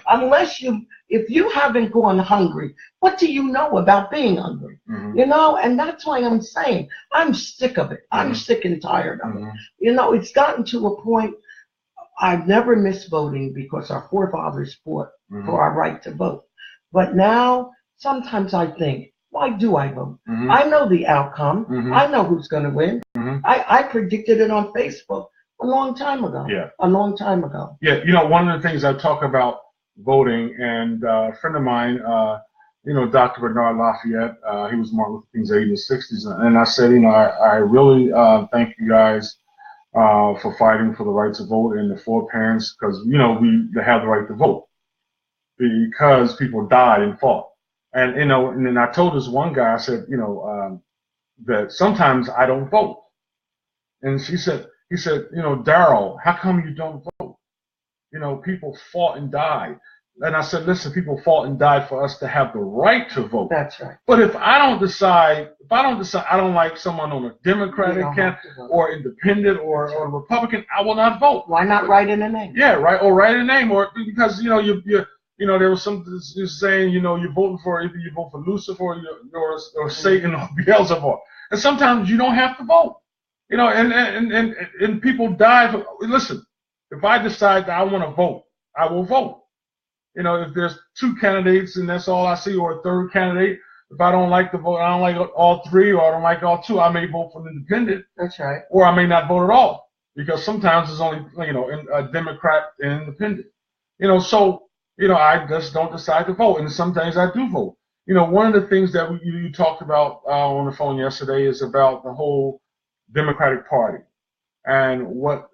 If you haven't gone hungry, what do you know about being hungry? You know, and that's why I'm saying I'm sick of it. I'm sick and tired of it. You know, it's gotten to a point. I've never missed voting because our forefathers fought for our right to vote. But now, sometimes I think, why do I vote? I know the outcome. I know who's going to win. I predicted it on Facebook a long time ago. A long time ago. Yeah, you know, one of the things I talk about voting, and a friend of mine, Dr. Bernard Lafayette, he was Martin Luther King's aide in the 60s, and I said, I really thank you guys for fighting for the right to vote and the foreparents, because they have the right to vote because people died and fought. And and then I told this one guy, I said, that sometimes I don't vote. And he said, Daryl, how come you don't vote? People fought and died. And I said, listen, people fought and died for us to have the right to vote. That's right. But if I don't decide I don't like someone on a Democratic or independent or Republican, I will not vote. Why not write in a name? Yeah, right. Or write a name, or because there was something saying you're voting for either you vote for Lucifer or Satan or Beelzebub, and sometimes you don't have to vote. And people die. Listen, if I decide that I want to vote, I will vote. If there's two candidates and that's all I see, or a third candidate, if I don't like the vote, I don't like all three, or I don't like all two, I may vote for an independent. That's right. Or I may not vote at all, because sometimes there's only, a Democrat and independent. So, I just don't decide to vote, and sometimes I do vote. One of the things that you talked about on the phone yesterday is about the whole Democratic Party and what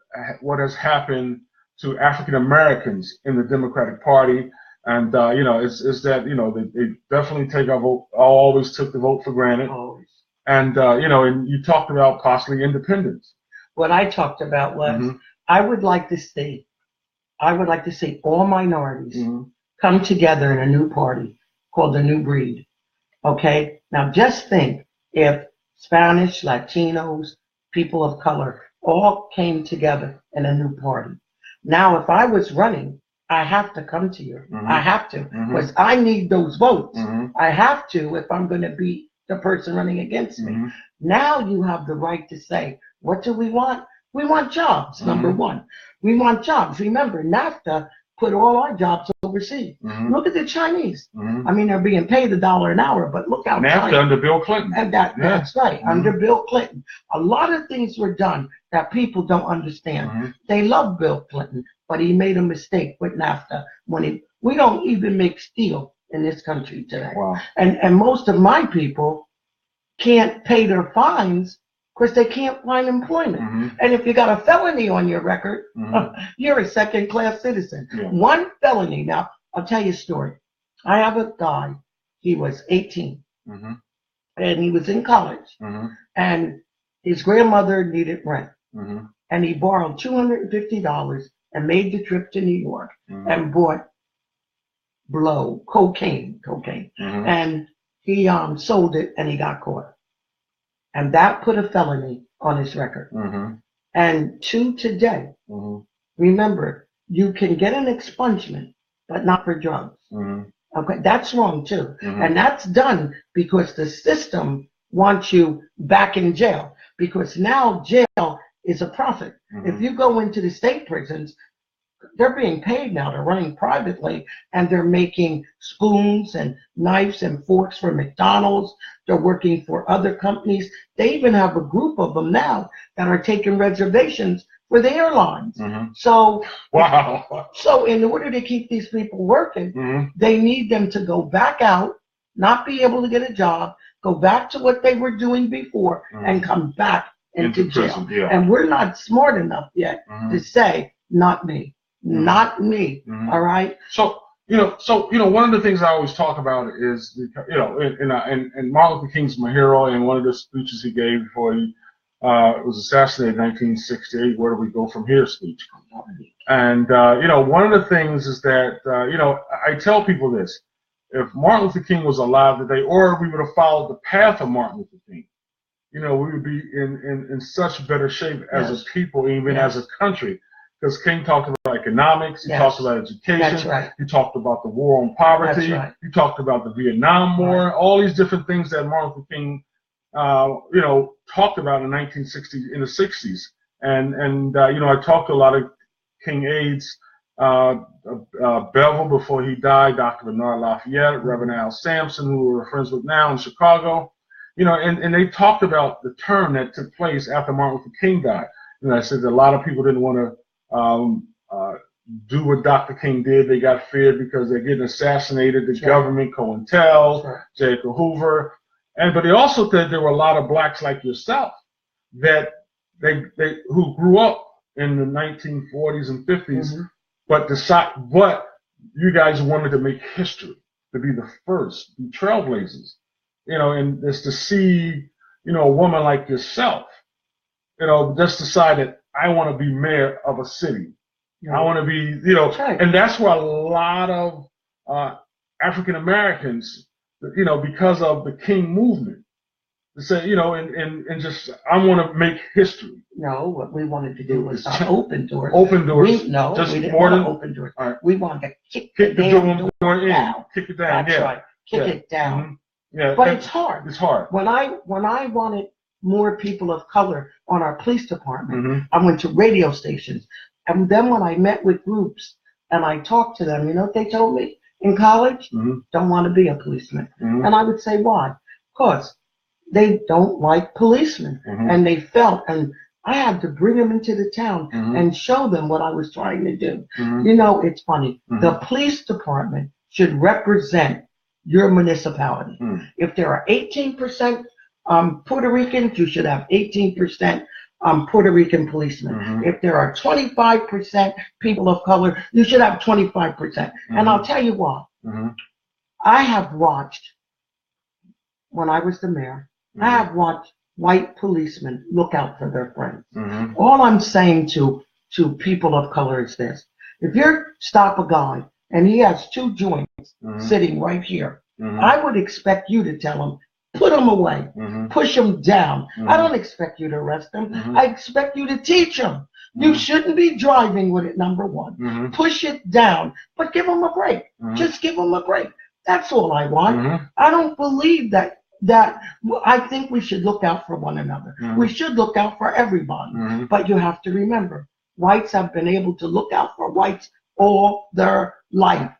has happened to African Americans in the Democratic Party, and it's that they definitely take our vote. Always took the vote for granted. Always. And and you talked about possibly independence. What I talked about was I would like to see all minorities come together in a new party called the New Breed. Okay, now just think if Spanish, Latinos, people of color all came together in a new party. Now, if I was running, I have to come to you. I have to, because I need those votes. I have to if I'm going to beat the person running against me. Now you have the right to say, what do we want? We want jobs, number one. We want jobs. Remember, NAFTA put all our jobs overseas. Look at the Chinese. I mean, they're being paid $1 an hour, but look how NAFTA under Bill Clinton. And that's right, under Bill Clinton. A lot of things were done that people don't understand. They love Bill Clinton, but he made a mistake with NAFTA when we don't even make steel in this country today. Wow. And most of my people can't pay their fines because they can't find employment. And if you got a felony on your record, you're a second-class citizen. One felony. Now, I'll tell you a story. I have a guy, he was 18, and he was in college, and his grandmother needed rent, and he borrowed $250 and made the trip to New York and bought cocaine, and he sold it and he got caught, and that put a felony on his record. And to today, remember, you can get an expungement, but not for drugs. Okay, that's wrong too, and that's done because the system wants you back in jail, because now jail is a profit. If you go into the state prisons, they're being paid now. They're running privately, and they're making spoons and knives and forks for McDonald's. They're working for other companies. They even have a group of them now that are taking reservations for the airlines. So, wow. So in order to keep these people working, they need them to go back out, not be able to get a job, go back to what they were doing before, and come back into jail. Prison, yeah. And we're not smart enough yet to say, not me. Not me. All right. So one of the things I always talk about is, and Martin Luther King's my hero, and one of the speeches he gave before he was assassinated in 1968, "Where do we go from here?" speech. And one of the things is that I tell people this: if Martin Luther King was alive today, or we would have followed the path of Martin Luther King, we would be in such better shape as a people, even as a country. Because King talked about economics, he talked about education, he talked about the war on poverty, he talked about the Vietnam War, all these different things that Martin Luther King, talked about in the 60s. And I talked to a lot of King aides, Bevel before he died, Dr. Bernard Lafayette, Reverend Al Sampson, who we're friends with now in Chicago, and they talked about the turn that took place after Martin Luther King died. I said that a lot of people didn't want to do what Dr. King did. They got feared because they're getting assassinated. The government, COINTEL, J. Edgar Hoover, but they also said there were a lot of blacks like yourself that who grew up in the 1940s and 50s, but you guys wanted to make history, to be the first, be trailblazers, and just to see, a woman like yourself, just decided, I want to be mayor of a city. I want to be, and that's where a lot of African Americans, because of the King movement, to say, and just, I want to make history. No, what we wanted to do was open doors. Open doors. We didn't want to open doors. Right. We wanted to kick the damn door down. Kick it down. That's right. Kick it down. Yeah. But it's hard. It's hard. When I wanted more people of color on our police department, I went to radio stations, and then when I met with groups and I talked to them, you know what they told me in college? Don't want to be a policeman. And I would say, why? Because they don't like policemen, and they felt, and I had to bring them into the town and show them what I was trying to do. It's funny. The police department should represent your municipality. If there are 18% Puerto Ricans, you should have 18% Puerto Rican policemen. If there are 25% people of color, you should have 25%. And I'll tell you what, I have watched, when I was the mayor, I have watched white policemen look out for their friends. All I'm saying to people of color is this: if you stop a guy and he has 2 joints sitting right here, I would expect you to tell him, put him away, push him down. I don't expect you to arrest him. I expect you to teach him. You shouldn't be driving with it, number one. Push it down, but give him a break. Just give him a break. That's all I want. I don't believe that I think we should look out for one another. We should look out for everybody. But you have to remember, whites have been able to look out for whites all their life.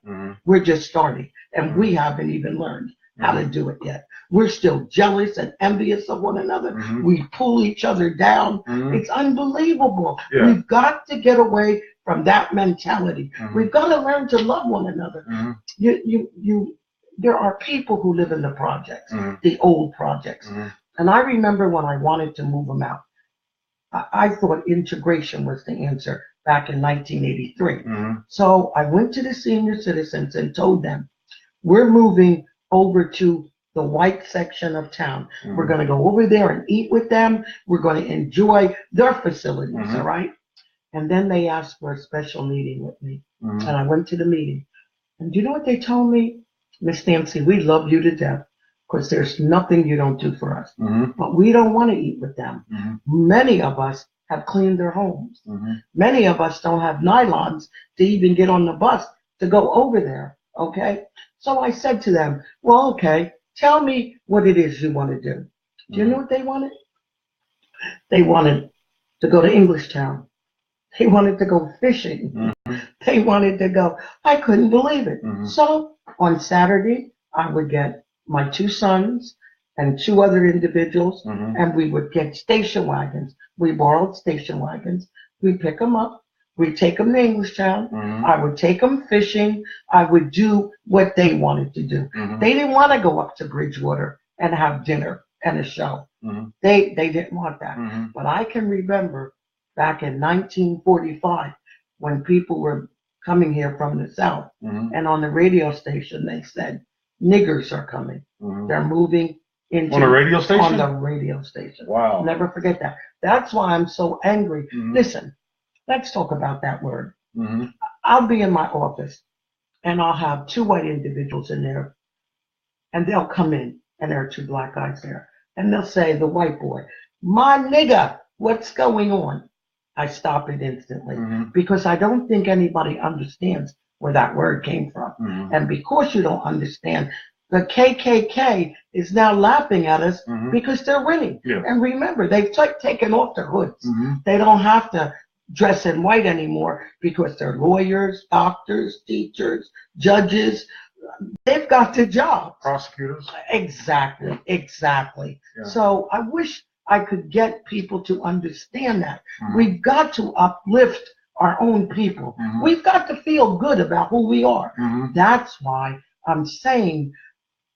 We're just starting, and we haven't even learned how to do it yet. We're still jealous and envious of one another. We pull each other down. It's unbelievable. We've got to get away from that mentality. We've got to learn to love one another. There are people who live in the projects, the old projects. And I remember when I wanted to move them out, I thought integration was the answer back in 1983. So I went to the senior citizens and told them, we're moving over to the white section of town. We're going to go over there and eat with them. We're going to enjoy their facilities, all right? And then they asked for a special meeting with me. And I went to the meeting. And do you know what they told me? Miss Nancy, we love you to death because there's nothing you don't do for us. But we don't want to eat with them. Many of us have cleaned their homes. Many of us don't have nylons to even get on the bus to go over there, okay? So I said to them, well, okay, tell me what it is you want to do. Do you know what they wanted? They wanted to go to Englishtown. They wanted to go fishing. They wanted to go. I couldn't believe it. So on Saturday, I would get my 2 sons and 2 other individuals, and we would get station wagons. We borrowed station wagons. We'd pick them up. We'd take them to Englishtown. I would take them fishing. I would do what they wanted to do. They didn't want to go up to Bridgewater and have dinner and a show. They didn't want that. But I can remember back in 1945 when people were coming here from the South, and on the radio station they said, niggers are coming. They're moving into on the radio station? On the radio station. Wow. Never forget that. That's why I'm so angry. Listen, let's talk about that word. I'll be in my office and I'll have 2 white individuals in there, and they'll come in, and there are 2 black guys there, and they'll say, the white boy, my nigga, what's going on? I stop it instantly because I don't think anybody understands where that word came from. And because you don't understand, the KKK is now laughing at us because they're winning. And remember, they've taken off their hoods. They don't have to dress in white anymore because they're lawyers, doctors, teachers, judges. They've got the job. Prosecutors. Exactly. So I wish I could get people to understand that. We've got to uplift our own people. We've got to feel good about who we are. That's why I'm saying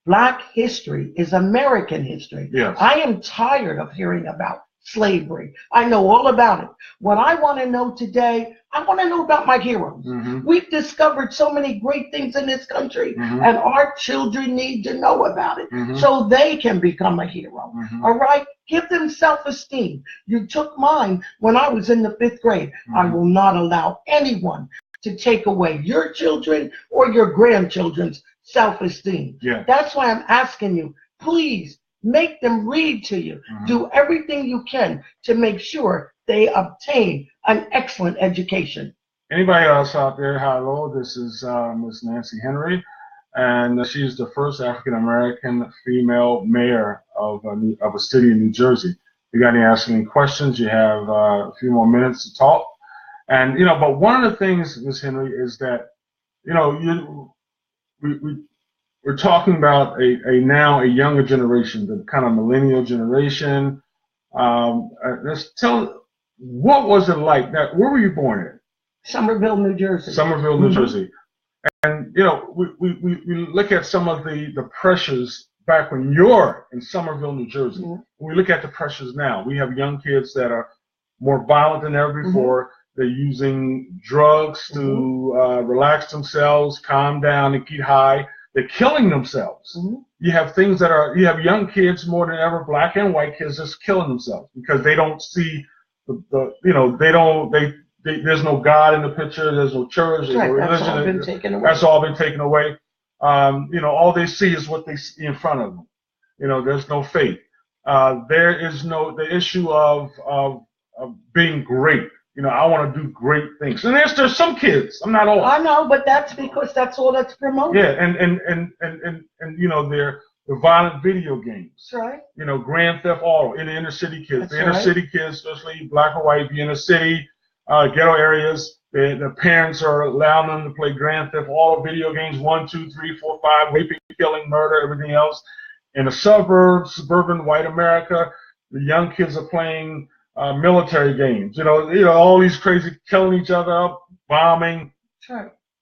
Black history is American history. I am tired of hearing about slavery. I know all about it. What I want to know today, I want to know about my heroes. We've discovered so many great things in this country, and our children need to know about it so they can become a hero. All right? Give them self-esteem. You took mine when I was in the 5th grade. I will not allow anyone to take away your children or your grandchildren's self-esteem. That's why I'm asking you, please make them read to you. Do everything you can to make sure they obtain an excellent education. Anybody else out there? Hello, this is Miss Nancy Henry, and she's the first African-American female mayor of a city in New Jersey. You got any asking questions? You have a few more minutes to talk. And, but one of the things, Miss Henry, is that, we're talking about now a younger generation, the kind of millennial generation. Let's tell, what was it like? Now, where were you born in? Somerville, New Jersey. Somerville, New Jersey. And, we look at some of the pressures back when you're in Somerville, New Jersey. We look at the pressures now. We have young kids that are more violent than ever before. They're using drugs to relax themselves, calm down, and get high. They're killing themselves. You have you have young kids more than ever, black and white kids, just killing themselves because they don't see there's no God in the picture. There's no church. There's no religion. That's all been taken away. That's all been taken away. All they see is what they see in front of them. There's no faith. There is the issue of being great. I want to do great things. And there's some kids. I'm not all. I know, but that's because that's all that's promoted. Yeah, and they're the violent video games. That's right. Grand Theft Auto in the inner city kids. The inner city kids, especially black or white, be in the city, ghetto areas. The parents are allowing them to play Grand Theft Auto video games, 1, 2, 3, 4, 5, raping, killing, murder, everything else. In the suburbs, suburban white America, the young kids are playing military games. All these crazy killing each other up, bombing,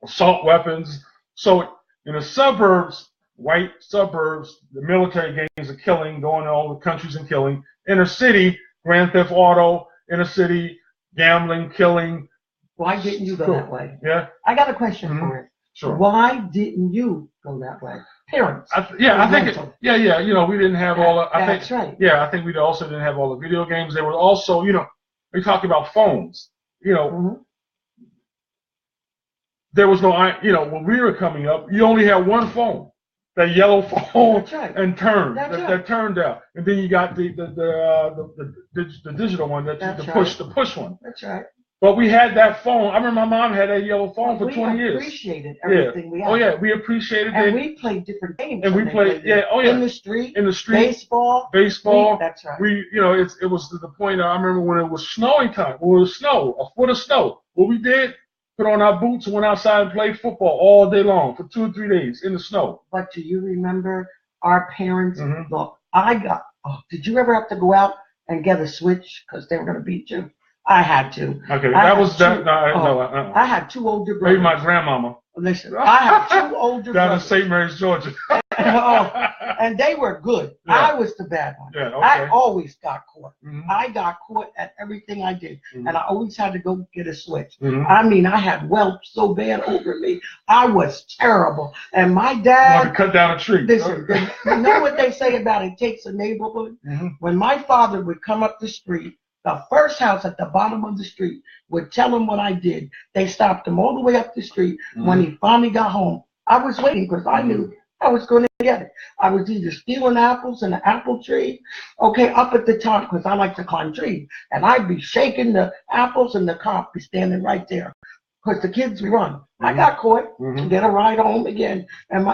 assault weapons. So in the suburbs, white suburbs, the military games are killing, going to all the countries and killing. Inner city, Grand Theft Auto, inner city, gambling, killing. Why didn't you go that way? Yeah. I got a question for it. Sure. Why didn't you go that way? Parents. I think we didn't have all the. That's right. Yeah, I think we also didn't have all the video games. There were also, we talk about phones. there was no, when we were coming up, you only had one phone, that yellow phone, right. and turned, That's that right. turned out, and then you got the digital one, the push one. That's right. But we had that phone. I remember my mom had that yellow phone for 20 years. We appreciated everything we had. Oh yeah, we appreciated it. And we played different games. And we played, in the street. Baseball. That's right. It was to the point. I remember when it was snowing time. When it was snow, a foot of snow. What we did, put on our boots and went outside and played football all day long for 2 or 3 days in the snow. But do you remember our parents? Look, did you ever have to go out and get a switch because they were going to beat you? I had to. Okay, I had 2 older brothers. Maybe my grandmama. Listen, I had 2 older down brothers. in St. Mary's, Georgia. And they were good. Yeah. I was the bad one. Yeah, okay. I always got caught. I got caught at everything I did. And I always had to go get a switch. I mean, I had whelps so bad over me. I was terrible. And my dad... You want to cut down a tree. Listen, you know what they say about it takes a neighborhood? When my father would come up the street, the first house at the bottom of the street would tell him what I did. They stopped him all the way up the street. When he finally got home, I was waiting because I knew I was going to get it. I was either stealing apples in the apple tree, up at the top, because I like to climb trees. And I'd be shaking the apples and the cop be standing right there because the kids run. I got caught to get a ride home again. And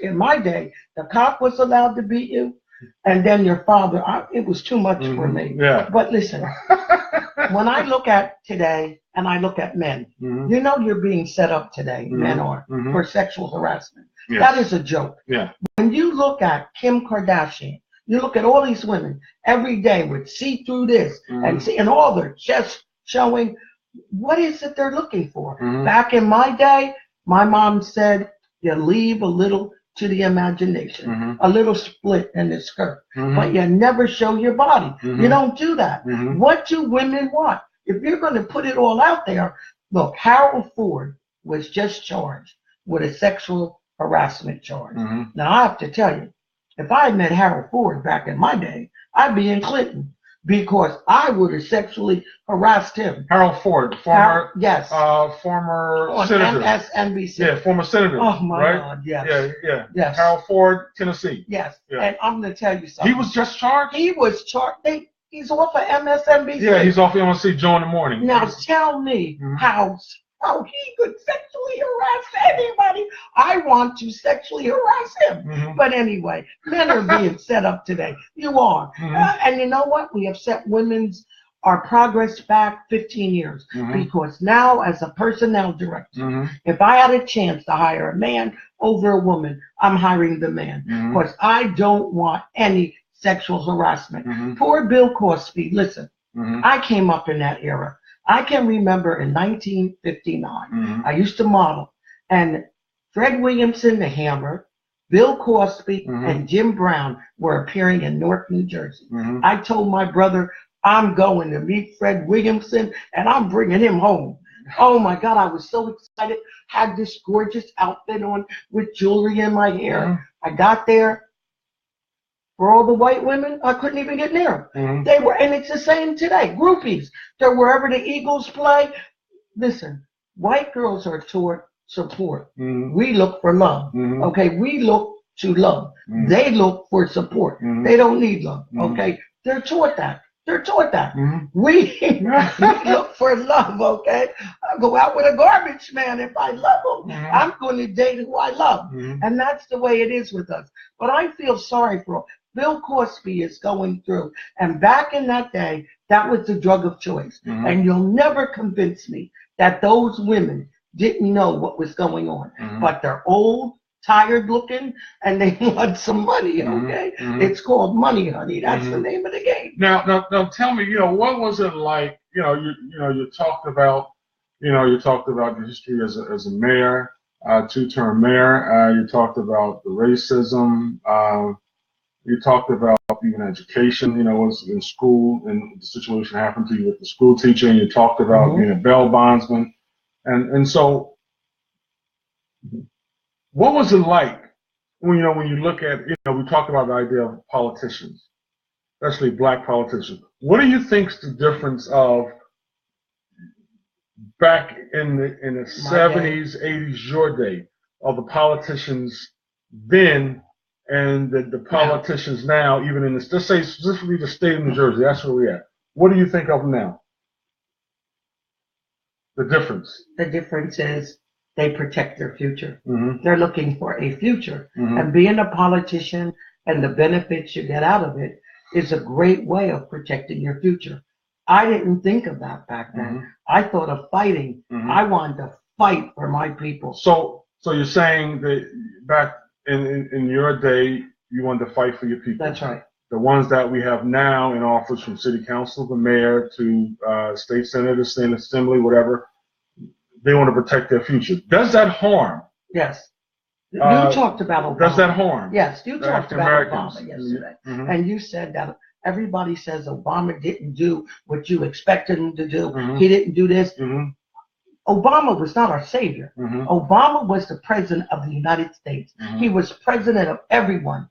in my day, the cop was allowed to beat you. And then your father, it was too much for me. Yeah. But listen, when I look at today and I look at men, you're being set up today, men are, for sexual harassment. Yes. That is a joke. Yeah. When you look at Kim Kardashian, you look at all these women every day with see-through this and all their chests showing. What is it they're looking for? Back in my day, my mom said, you leave a little to the imagination, a little split in the skirt, but you never show your body. You don't do that. What do women want? If you're going to put it all out there, look, Harold Ford was just charged with a sexual harassment charge. Now, I have to tell you, if I had met Harold Ford back in my day, I'd be in Clinton because I would have sexually harassed him. Harold Ford, former senator. MSNBC. Yeah, former senator. Oh, my God, yes. Yeah. Yes. Harold Ford, Tennessee. Yes. Yeah. And I'm going to tell you something. He was just charged? He was charged. He's off of MSNBC. Yeah, he's off of MSNBC, Joe in the Morning. Now, tell me how he could sexually harass anybody. I want to sexually harass him. But anyway, men are being set up today. You are. And you know what? We have set our progress back 15 years. Because now, as a personnel director, if I had a chance to hire a man over a woman, I'm hiring the man. Because I don't want any sexual harassment. Poor Bill Cosby, listen, I came up in that era. I can remember in 1959, I used to model, and Fred Williamson, the Hammer, Bill Cosby, and Jim Brown were appearing in Newark, New Jersey. I told my brother, I'm going to meet Fred Williamson, and I'm bringing him home. Oh, my God, I was so excited. Had this gorgeous outfit on with jewelry in my hair. I got there. For all the white women, I couldn't even get near them. They were, and it's the same today. Groupies. They're wherever the Eagles play. Listen, white girls are taught support. We look for love. We look to love. They look for support. They don't need love. They're taught that. We look for love. I go out with a garbage man if I love him. I'm going to date who I love. And that's the way it is with us. But I feel sorry for Bill Cosby is going through. And back in that day, that was the drug of choice. And you'll never convince me that those women didn't know what was going on. But they're old, tired looking, and they want some money, It's called money, honey. That's the name of the game. Now tell me, what was it like, you talked about the history as a mayor, 2-term mayor. You talked about the racism. You talked about even education, was in school and the situation happened to you with the school teacher, and you talked about being a bail bondsman. And so what was it like when you look at, we talked about the idea of politicians, especially black politicians. What do you think's the difference of back in the 70s, 80s, your day, of the politicians then and the politicians now, even in this, let's say specifically the state of New Jersey, that's where we're at. What do you think of them now? The difference? The difference is they protect their future. Mm-hmm. They're looking for a future. Mm-hmm. And being a politician and the benefits you get out of it is a great way of protecting your future. I didn't think of that back then. Mm-hmm. I thought of fighting. Mm-hmm. I wanted to fight for my people. So you're saying that back in your day, you wanted to fight for your people. That's right. The ones that we have now in office, from city council, the mayor, to state senator, state assembly, whatever, they want to protect their future. Does that harm? Yes. You talked about Obama. Does that harm? Yes, you talked about Americans? Obama yesterday. Mm-hmm. And you said that everybody says Obama didn't do what you expected him to do. Mm-hmm. He didn't do this. Mm-hmm. Obama was not our savior. Mm-hmm. Obama was the president of the United States. Mm-hmm. He was president of everyone.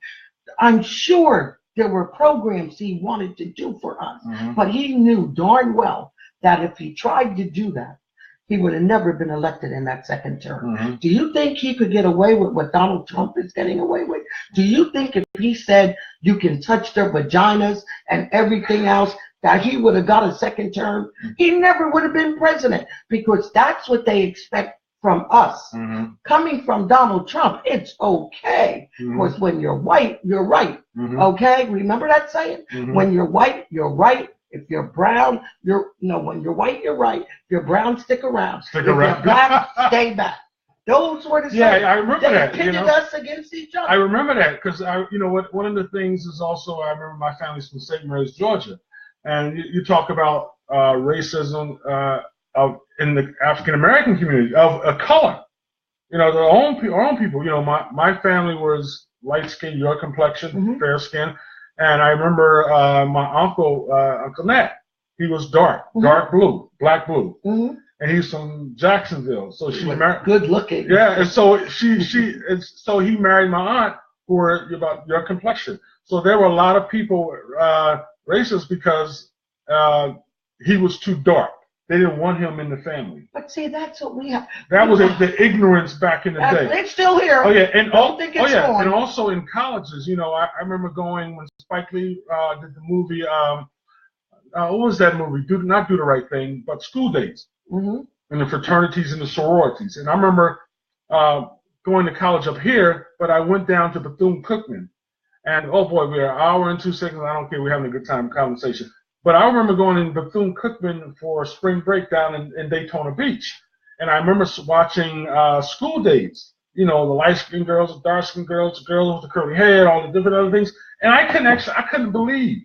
I'm sure there were programs he wanted to do for us, mm-hmm. but he knew darn well that if he tried to do that, he would have never been elected in that second term. Mm-hmm. Do you think he could get away with what Donald Trump is getting away with? Do you think if he said you can touch their vaginas and everything else, that he would have got a second term? He never would have been president, because that's what they expect from us. Mm-hmm. Coming from Donald Trump, it's okay. Mm-hmm. Because when you're white, you're right. Mm-hmm. Okay? Remember that saying? Mm-hmm. When you're white, you're right. If you're brown, when you're white, you're right. If you're brown, stick around. If you're black, stay back. Those were the sayings. Yeah, I remember that. They pitted us against each other. I remember that because one of the things is also, I remember my family's from St. Mary's, Georgia, and you talk about racism in the African American community of color. Our own people. My family was light skin, your complexion, mm-hmm. fair skin. And I remember my uncle, Uncle Nat, he was dark blue, black blue. Mm-hmm. And he's from Jacksonville. So she married. Good looking. Yeah, and so so he married my aunt, who were about your complexion. So there were a lot of people racist because he was too dark. They didn't want him in the family. But see, that's what we have. That was the ignorance back in the day. It's still here. Oh yeah, and gone. And also in colleges, I remember going when Spike Lee did the movie. What was that movie? Not Do the Right Thing, but School Days, mm-hmm. and the fraternities and the sororities. And I remember going to college up here, but I went down to Bethune-Cookman, and oh boy, we were an hour and 2 seconds. I don't care. We're having a good time conversation. But I remember going in Bethune-Cookman for spring break down in Daytona Beach. And I remember watching School Days, the light-skinned girls, the dark-skinned girls, the girls with the curly hair, all the different other things. And I couldn't believe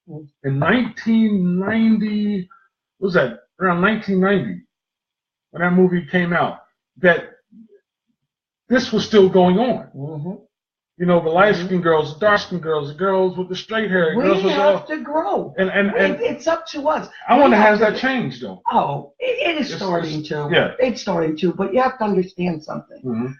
in 1990, what was that, around 1990, when that movie came out, that this was still going on. Mm-hmm. The light-skinned girls, the dark-skinned girls, the girls with the straight hair. We have to grow. And it's up to us. I wonder, has that changed, though? Oh, it is starting to. Yeah. It's starting to. But you have to understand something. Mm-hmm.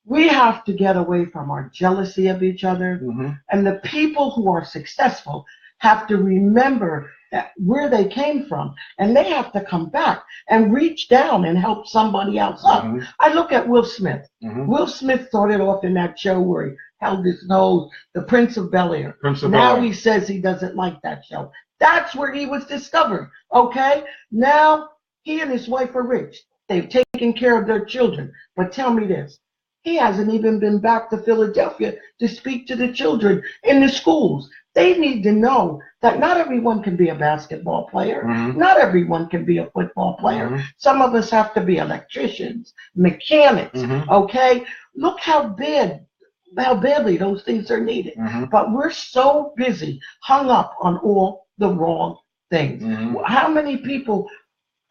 We have to get away from our jealousy of each other. Mm-hmm. And the people who are successful have to remember that where they came from, and they have to come back and reach down and help somebody else up. Mm-hmm. I look at Will Smith. Mm-hmm. Will Smith started off in that show where he held his nose, The Prince of Bel-Air. Now he says he doesn't like that show. That's where he was discovered, okay? Now he and his wife are rich. They've taken care of their children. But tell me this, he hasn't even been back to Philadelphia to speak to the children in the schools. They need to know that not everyone can be a basketball player. Mm-hmm. Not everyone can be a football player. Mm-hmm. Some of us have to be electricians, mechanics, mm-hmm. okay? Look how badly those things are needed. Mm-hmm. But we're so busy, hung up on all the wrong things. Mm-hmm. How many people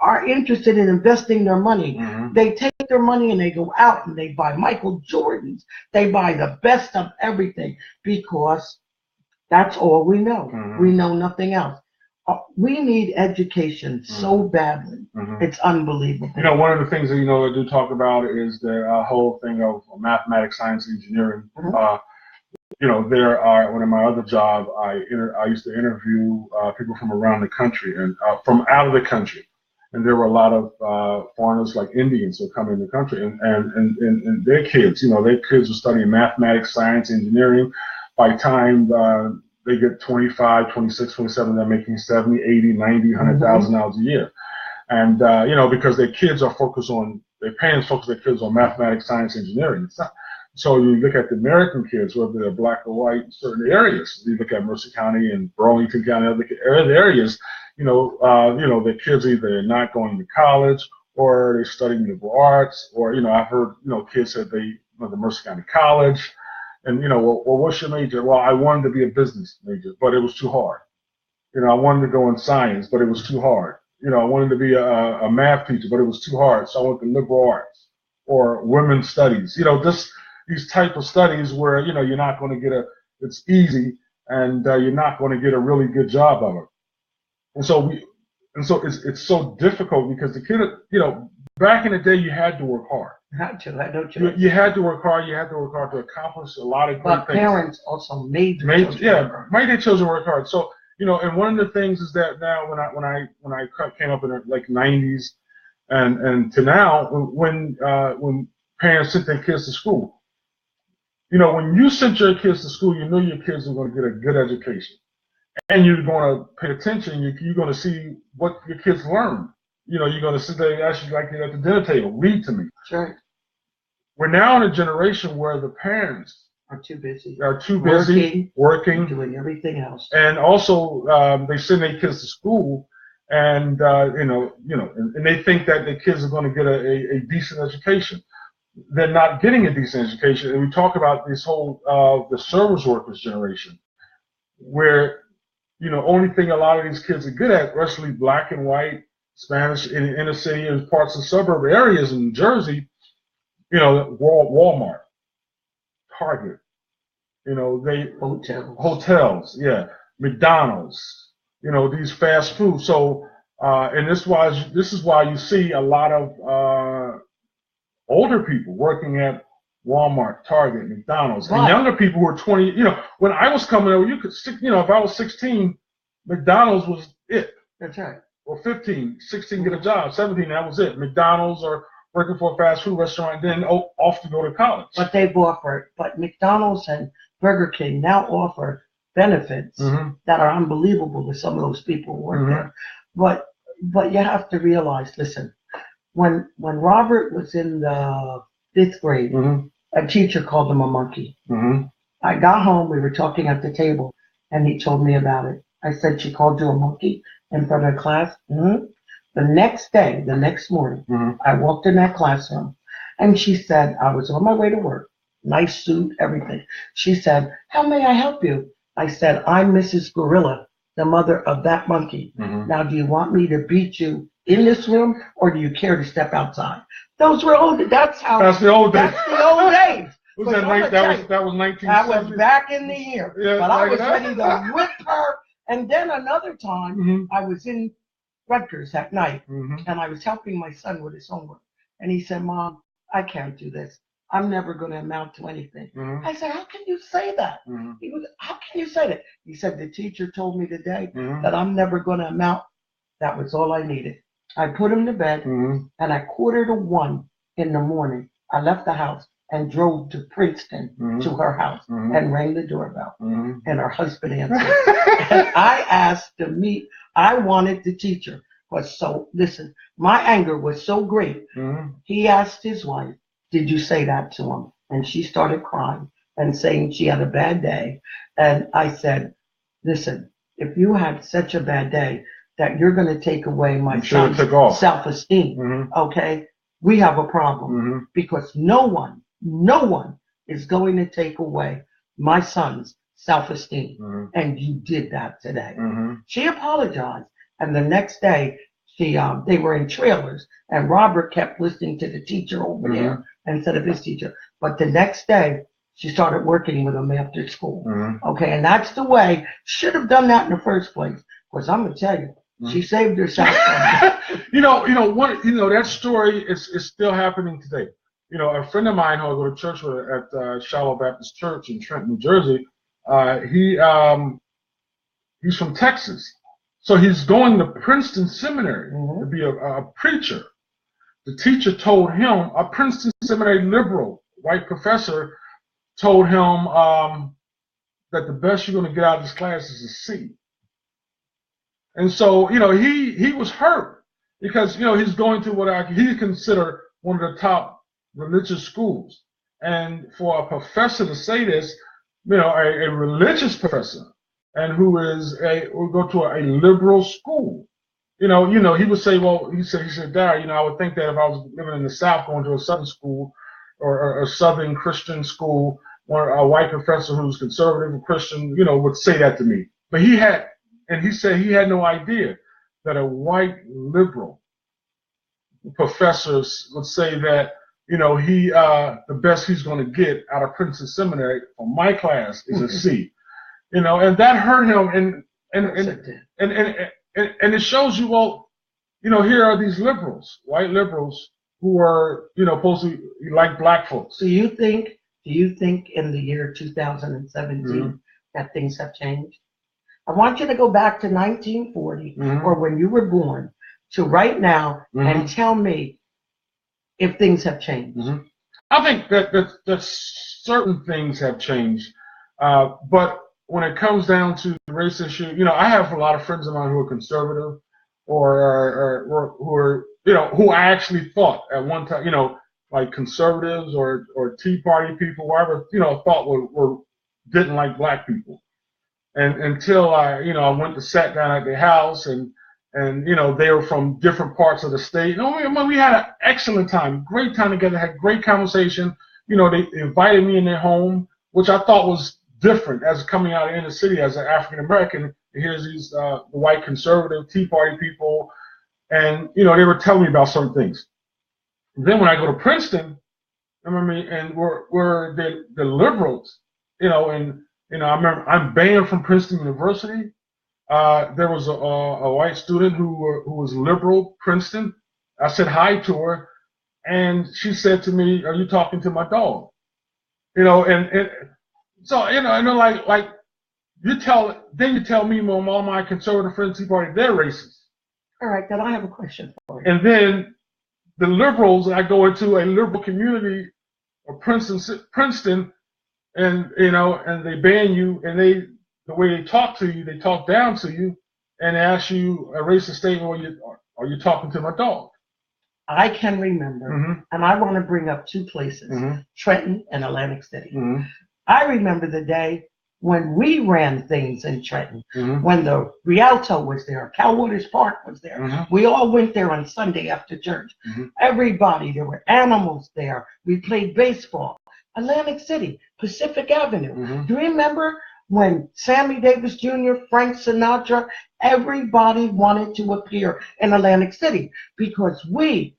are interested in investing their money? Mm-hmm. They take their money and they go out and they buy Michael Jordans. They buy the best of everything because that's all we know. Mm-hmm. We know nothing else. We need education so badly. Mm-hmm. It's unbelievable. One of the things that I do talk about is the whole thing of mathematics, science, engineering. Mm-hmm. There are, one of my other jobs, I used to interview people from around the country and from out of the country. and there were a lot of foreigners like Indians who come in the country, and their kids, their kids were studying mathematics, science, engineering. By the time they get 25, 26, 27, they're making 70, 80, 90, $100,000 a year. And, because their kids are focused on, their parents focus their kids on mathematics, science, engineering. It's not, so you look at the American kids, whether they're black or white, in certain areas. You look at Mercer County and Burlington County, other areas, the kids either not going to college or they're studying liberal arts, or, I've heard, kids said they went to Mercer County College. And, well, what's your major? Well, I wanted to be a business major, but it was too hard. I wanted to go in science, but it was too hard. I wanted to be a math teacher, but it was too hard. So I went to liberal arts or women's studies. These type of studies where, you're not going to it's easy and you're not going to get a really good job of it. And so it's so difficult because the kid, back in the day, you had to work hard. You had to work hard. You had to work hard to accomplish a lot of great things. But parents also made their children work hard. So, and one of the things is that now when I came up in the like 90s and to now, when parents sent their kids to school, when you sent your kids to school, you know your kids are going to get a good education, and you're going to pay attention. You're going to see what your kids learn. You're going to sit there and actually like at the dinner table, read to me. Sure. We're now in a generation where the parents are too busy working, doing everything else, and also they send their kids to school, and and they think that the kids are going to get a decent education. They're not getting a decent education, and we talk about this whole the service workers generation, where only thing a lot of these kids are good at, especially black and white, Spanish in the inner city and parts of suburb areas in New Jersey, Walmart, Target, hotels, McDonald's, these fast food. So, and this is why you see a lot of older people working at Walmart, Target, McDonald's, and younger people who are 20. When I was coming over, you could, if I was 16, McDonald's was it. That's right. Or 15, 16, get a job. 17, that was it. McDonald's or working for a fast food restaurant, then off to go to college. But McDonald's and Burger King now offer benefits that are unbelievable to some of those people who work there. But you have to realize, listen, when Robert was in the 5th grade, a teacher called him a monkey. I got home, we were talking at the table, and he told me about it. I said, she called you a monkey in front of the class? The next morning, I walked in that classroom, and she said, I was on my way to work, nice suit, everything. She said, how may I help you? I said, I'm Mrs. Gorilla, the mother of that monkey. Now, do you want me to beat you in this room, or do you care to step outside? Those were old. That's the old days. That was 1970. That was back in the year. Yeah, but I was ready to whip her. And then another time, I was in Rutgers at night, and I was helping my son with his homework. And he said, Mom, I can't do this. I'm never going to amount to anything. I said, how can you say that? He goes, how can you say that? He said, the teacher told me today that I'm never going to amount. That was all I needed. I put him to bed, and at 1:45 in the morning, I left the house and drove to Princeton to her house and rang the doorbell. And her husband answered. And I asked to meet. I wanted the teacher. Listen, my anger was so great. He asked his wife, did you say that to him? And she started crying and saying she had a bad day. And I said, listen, if you had such a bad day that you're going to take away my son's self-esteem, okay, we have a problem because no one is going to take away my son's self-esteem. And you did that today. She apologized. And the next day, they were in trailers, and Robert kept listening to the teacher over there instead of his teacher. But the next day, she started working with him after school. Okay, and that's the way. Should have done that in the first place. Because I'm gonna tell you, she saved herself. That story is still happening today. A friend of mine who I go to church with at Shiloh Baptist Church in Trenton, New Jersey, he's from Texas. So he's going to Princeton Seminary to be a preacher. The teacher told him, a Princeton Seminary liberal, white professor, told him that the best you're going to get out of this class is a C. And so, he was hurt because, he's going to what he considered one of the top religious schools. And for a professor to say this, a religious professor, and who will go to a liberal school, he would say, well, he said, Daryl, I would think that if I was living in the South going to a Southern school or a Southern Christian school, or a white professor who's conservative or Christian, would say that to me. But he said he had no idea that a white liberal professor would say that, the best he's going to get out of Princeton Seminary for my class is a C. And that hurt him, and it shows you, well, here are these liberals, white liberals, who are, supposed to like black folks. Do you think in the year 2017 that things have changed? I want you to go back to 1940 or when you were born to right now and tell me if things have changed. I think that certain things have changed, but when it comes down to the race issue, I have a lot of friends of mine who are conservative or who are, who I actually thought at one time, like conservatives or Tea Party people, whatever, thought didn't like black people. And until I went to sat down at their house and they were from different parts of the state. We had an excellent time, great time together, had great conversation. They invited me in their home, which I thought was different as coming out of inner city as an African American. Here's these white conservative Tea Party people, and they were telling me about certain things. Then when I go to Princeton, and we're the liberals, and I remember I'm banned from Princeton University. There was a white student who was liberal Princeton. I said hi to her, and she said to me, "Are you talking to my dog?" So like you tell me, all my conservative friends, Tea Party, they're racist. All right, then I have a question for you. And then the liberals, I go into a liberal community of Princeton, and and they ban you, and the way they talk to you, they talk down to you, and they ask you a racist statement. Are you talking to my dog? I can remember, and I want to bring up two places, Trenton and Atlantic City. I remember the day when we ran things in Trenton, when the Rialto was there, Cal Waters Park was there. We all went there on Sunday after church. Everybody, there were animals there. We played baseball. Atlantic City, Pacific Avenue. Do you remember when Sammy Davis Jr., Frank Sinatra, everybody wanted to appear in Atlantic City because we,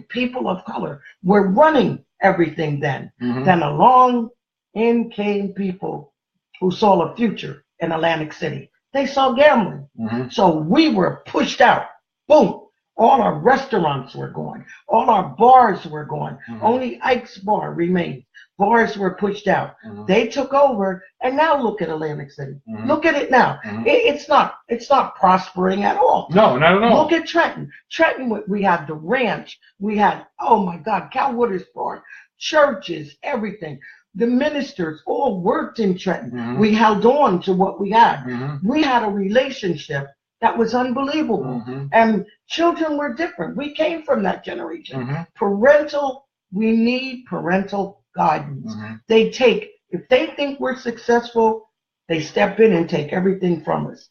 people of color, were running everything then. Then along in came people who saw a future in Atlantic City. They saw gambling. So we were pushed out. Boom. All our restaurants were gone. All our bars were gone. Only Ike's Bar remained. Bars were pushed out. They took over, and now look at Atlantic City. Look at it now. It's not prospering at all. No, not at all. Look at Trenton. Trenton, we had the ranch. We had, oh my God, Cal Waters Park, churches, everything. The ministers all worked in Trenton. We held on to what we had. We had a relationship that was unbelievable. And children were different. We came from that generation. We need parental guidance. If they think we're successful, they step in and take everything from us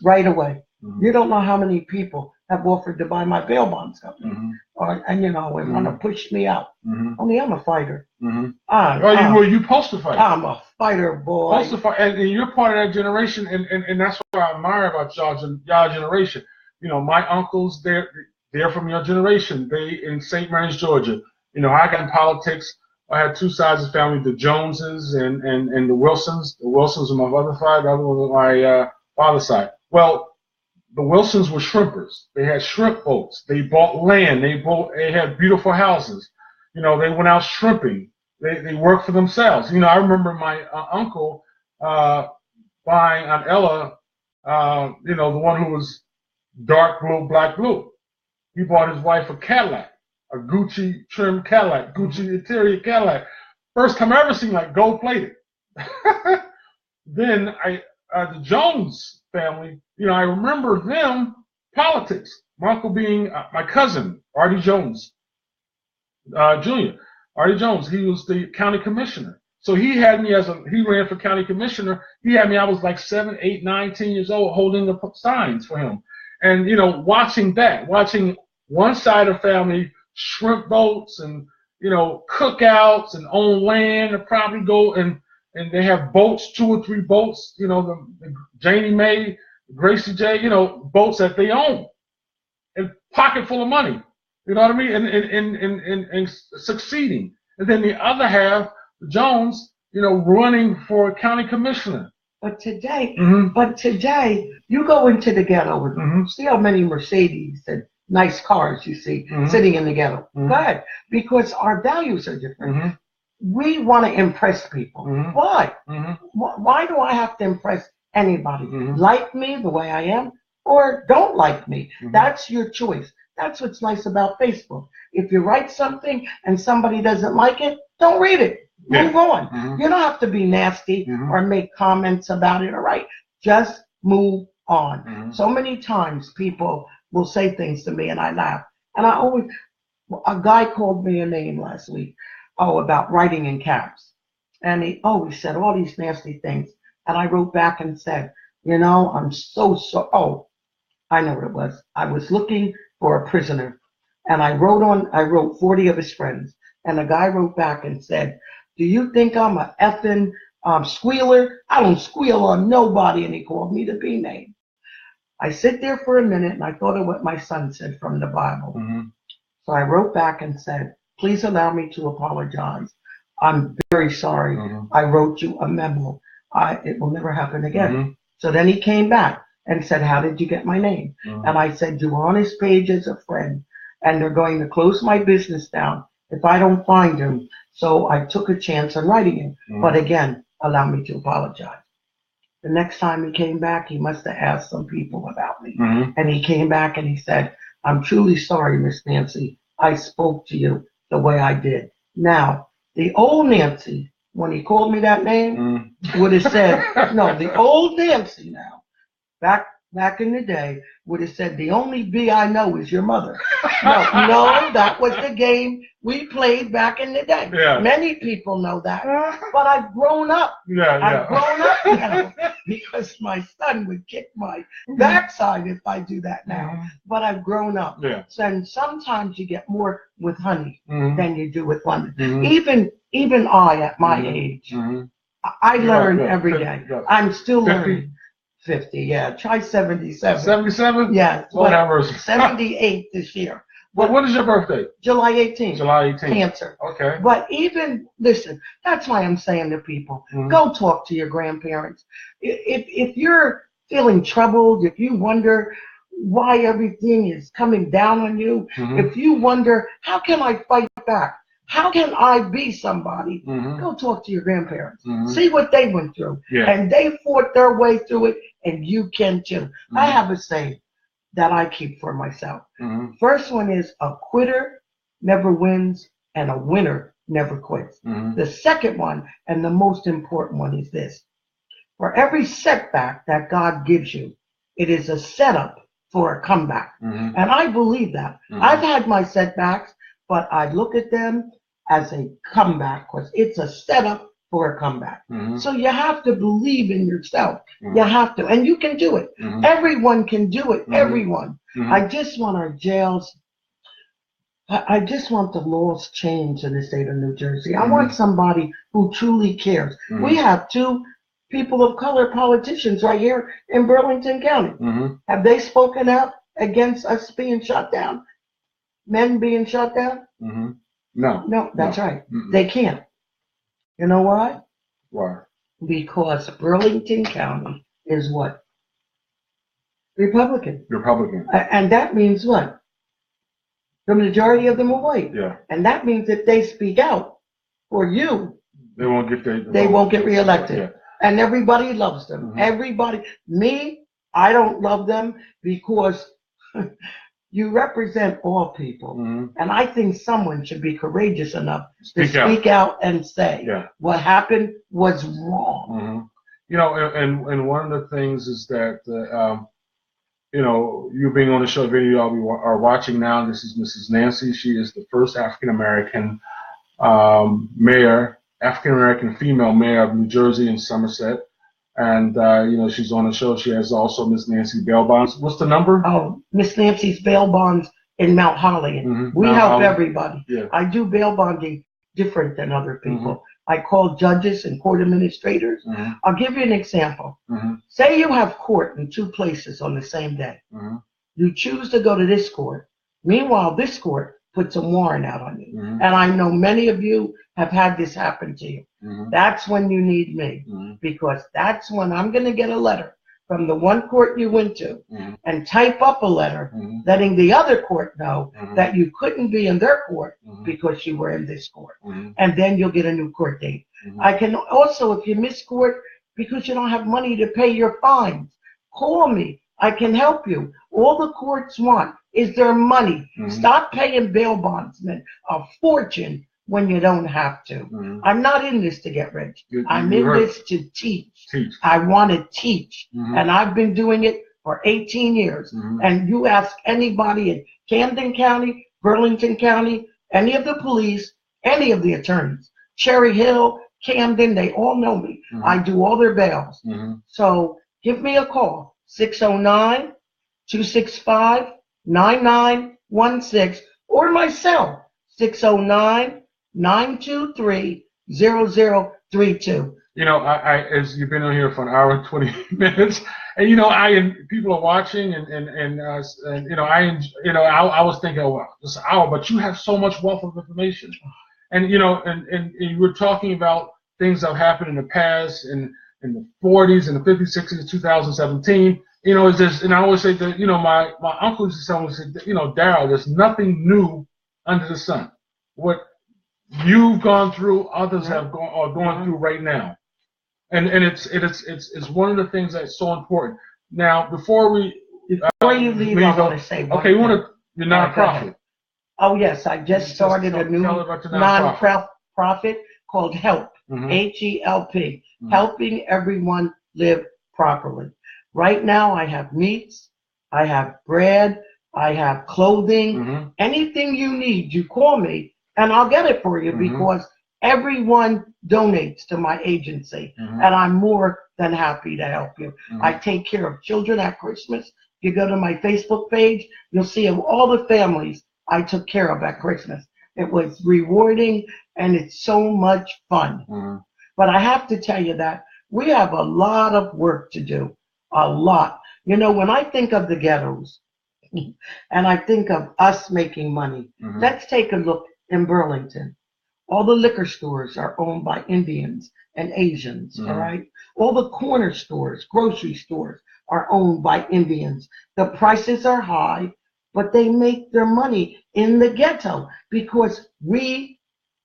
right away. You don't know how many people have offered to buy my bail bonds company, and want to push me out. Only I'm a fighter. You supposed to fight. I'm a fighter, boy. Supposed to fight, and you're part of that generation, and that's what I admire about y'all generation. My uncles, they're from your generation. They in St. Mary's, Georgia. I got in politics. I had two sides of the family: the Joneses and the Wilsons. The Wilsons on my mother's side, the other one on my father's side. Well, the Wilsons were shrimpers. They had shrimp boats. They bought land. They had beautiful houses. They went out shrimping. They worked for themselves. I remember my uncle buying on Ella You know, the one who was dark blue, black blue. He bought his wife a Cadillac, a Gucci trim Cadillac, Gucci interior Cadillac. First time I ever seen like gold plated. Then the Jones family, you know, I remember them politics. My uncle being my cousin, Artie Jones, Jr. Artie Jones, he was the county commissioner. So he had me he ran for county commissioner. He had me, I was like 7, 8, 9, 10 years old holding the signs for him. And, you know, watching one side of the family, shrimp boats and, you know, cookouts and own land and probably go and they have boats, 2 or 3 boats, you know, the Janie Mae, Gracie J, you know, boats that they own and pocket full of money. You know what I mean? And succeeding. And then the other half, Jones, you know, running for county commissioner. But today, you go into the ghetto and see how many Mercedes and nice cars you see sitting in the ghetto. Good, because our values are different. We want to impress people. Why? Why do I have to impress anybody? Like me the way I am, or don't like me? That's your choice. That's what's nice about Facebook. If you write something and somebody doesn't like it, don't read it. Move on. You don't have to be nasty or make comments about it, all right? Just move on. So many times people will say things to me and I laugh. And a guy called me a name last week, about writing in caps. And he said all these nasty things. And I wrote back and said, you know, I'm so, I know what it was. I was looking for a prisoner. And I wrote 40 of his friends. And a guy wrote back and said, do you think I'm a effing squealer? I don't squeal on nobody. And he called me the B name. I sit there for a minute and I thought of what my son said from the Bible. So I wrote back and said, please allow me to apologize. I'm very sorry. I wrote you a memo. It will never happen again. So then he came back and said, how did you get my name? And I said, you were on his page as a friend and they're going to close my business down if I don't find him. So I took a chance on writing him. But again, allow me to apologize. The next time he came back, he must have asked some people about me. And he came back and he said, I'm truly sorry, Miss Nancy. I spoke to you the way I did. Now, the old Nancy, when he called me that name, would have said, no, the old Nancy now, back in the day, would have said, the only B I know is your mother. No, that was the game we played back in the day. Many people know that. But I've grown up. I've grown up now because my son would kick my backside if I do that now. But I've grown up. So, and sometimes you get more with honey than you do with lemon. Even I, at my age, I learn every day. I'm still learning. 50, try 77. 77? Yeah. Whatever. 78 this year. But when is your birthday? July 18th. July 18th. Cancer. Okay. But listen, that's why I'm saying to people, go talk to your grandparents. If you're feeling troubled, if you wonder why everything is coming down on you, if you wonder, how can I fight back? How can I be somebody? Go talk to your grandparents. See what they went through. And they fought their way through it, and you can too. I have a saying that I keep for myself. First one is, a quitter never wins, and a winner never quits. The second one, and the most important one, is this. For every setback that God gives you, it is a setup for a comeback. And I believe that. I've had my setbacks, but I look at them as a comeback, because it's a setup for a comeback. So you have to believe in yourself. You have to, and you can do it. Everyone can do it. Everyone. I just want our jails, I just want the laws changed in the state of New Jersey. I want somebody who truly cares. We have 2 people of color politicians right here in Burlington County. Have they spoken out against us being shut down? Men being shut down? No, that's right. They can't. You know why? Why? Because Burlington County is what? Republican. And that means what? The majority of them are white. And that means if they speak out for you, they won't get reelected. And everybody loves them. Everybody. Me, I don't love them because you represent all people. And I think someone should be courageous enough to speak out and say what happened was wrong. You know, and one of the things is that, you know, you being on the show video we are watching now, this is Mrs. Nancy. She is the first African-American mayor, African-American female mayor of New Jersey and Somerset. And, you know, she's on the show. She has also Miss Nancy bail bonds. What's the number? Oh, Miss Nancy's bail bonds in Mount Holly. We help everybody. I do bail bonding different than other people. I call judges and court administrators. I'll give you an example. Say you have court in 2 places on the same day. You choose to go to this court. Meanwhile, this court puts a warrant out on you. And I know many of you have had this happen to you. That's when you need me, because that's when I'm going to get a letter from the one court you went to and type up a letter letting the other court know that you couldn't be in their court because you were in this court. And then you'll get a new court date. I can also, if you miss court because you don't have money to pay your fines, call me. I can help you. All the courts want is their money. Stop paying bail bondsmen a fortune when you don't have to. I'm not in this to get rich. I'm in this to teach. I want to teach. And I've been doing it for 18 years. And you ask anybody in Camden County, Burlington County, any of the police, any of the attorneys, Cherry Hill, Camden, they all know me. I do all their bails. So give me a call, 609-265-9916, or my cell, 609-923-0032. You know, I as you've been on here for an hour and 20 minutes, and you know, people are watching, and you know, I was thinking, oh, wow, this hour, but you have so much wealth of information, and you know, and you were talking about things that have happened in the past, in the 40s and the 50s, 60s, 2017. You know, it's just, and I always say that, you know, my uncle used to tell me, you know, Daryl, there's nothing new under the sun. What you've gone through, others are going through right now, and it's one of the things that's so important. Now, before you leave, I want to say, okay, you want to your nonprofit? Oh yes, I just started a new nonprofit called HELP, HELP, helping everyone live properly. Right now, I have meats, I have bread, I have clothing, anything you need, you call me and I'll get it for you, because everyone donates to my agency, and I'm more than happy to help you. I take care of children at Christmas. If you go to my Facebook page, you'll see all the families I took care of at Christmas. It was rewarding and it's so much fun. But I have to tell you that we have a lot of work to do, a lot. You know, when I think of the ghettos and I think of us making money, let's take a look in Burlington. All the liquor stores are owned by Indians and Asians, all right? All the corner stores, grocery stores are owned by Indians. The prices are high, but they make their money in the ghetto because we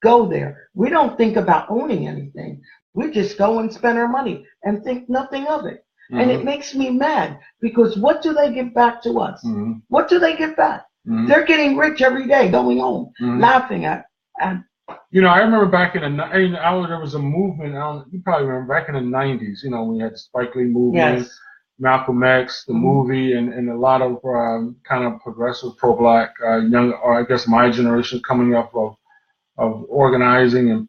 go there. We don't think about owning anything. We just go and spend our money and think nothing of it. And it makes me mad, because what do they give back to us? What do they give back? They're getting rich every day, going home, laughing at. You know, I remember back in there was a movement. You probably remember back in the 90s. You know, we had the Spike Lee movement, Malcolm X, the movie, and a lot of kind of progressive, pro-black, young, or I guess my generation coming up of organizing and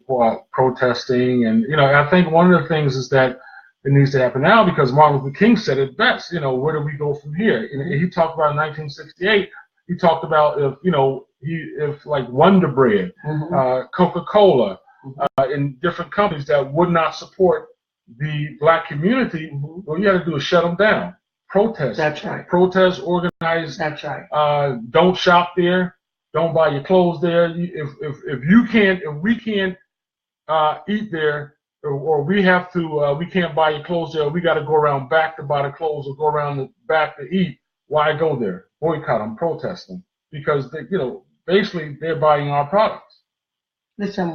protesting. And you know, I think one of the things is that it needs to happen now, because Martin Luther King said it best. You know, where do we go from here? And he talked about in 1968. He talked about if like Wonder Bread, Coca-Cola, and different companies that would not support the black community, what you got to do is shut them down. Protest. That's right. Protest, organize. That's right. Don't shop there. Don't buy your clothes there. If we can't eat there, or we have to, we can't buy your clothes there. We got to go around back to buy the clothes, or go around the back to eat. Why go there? Boycott them, protest them, because they, you know, basically they're buying our products. Listen,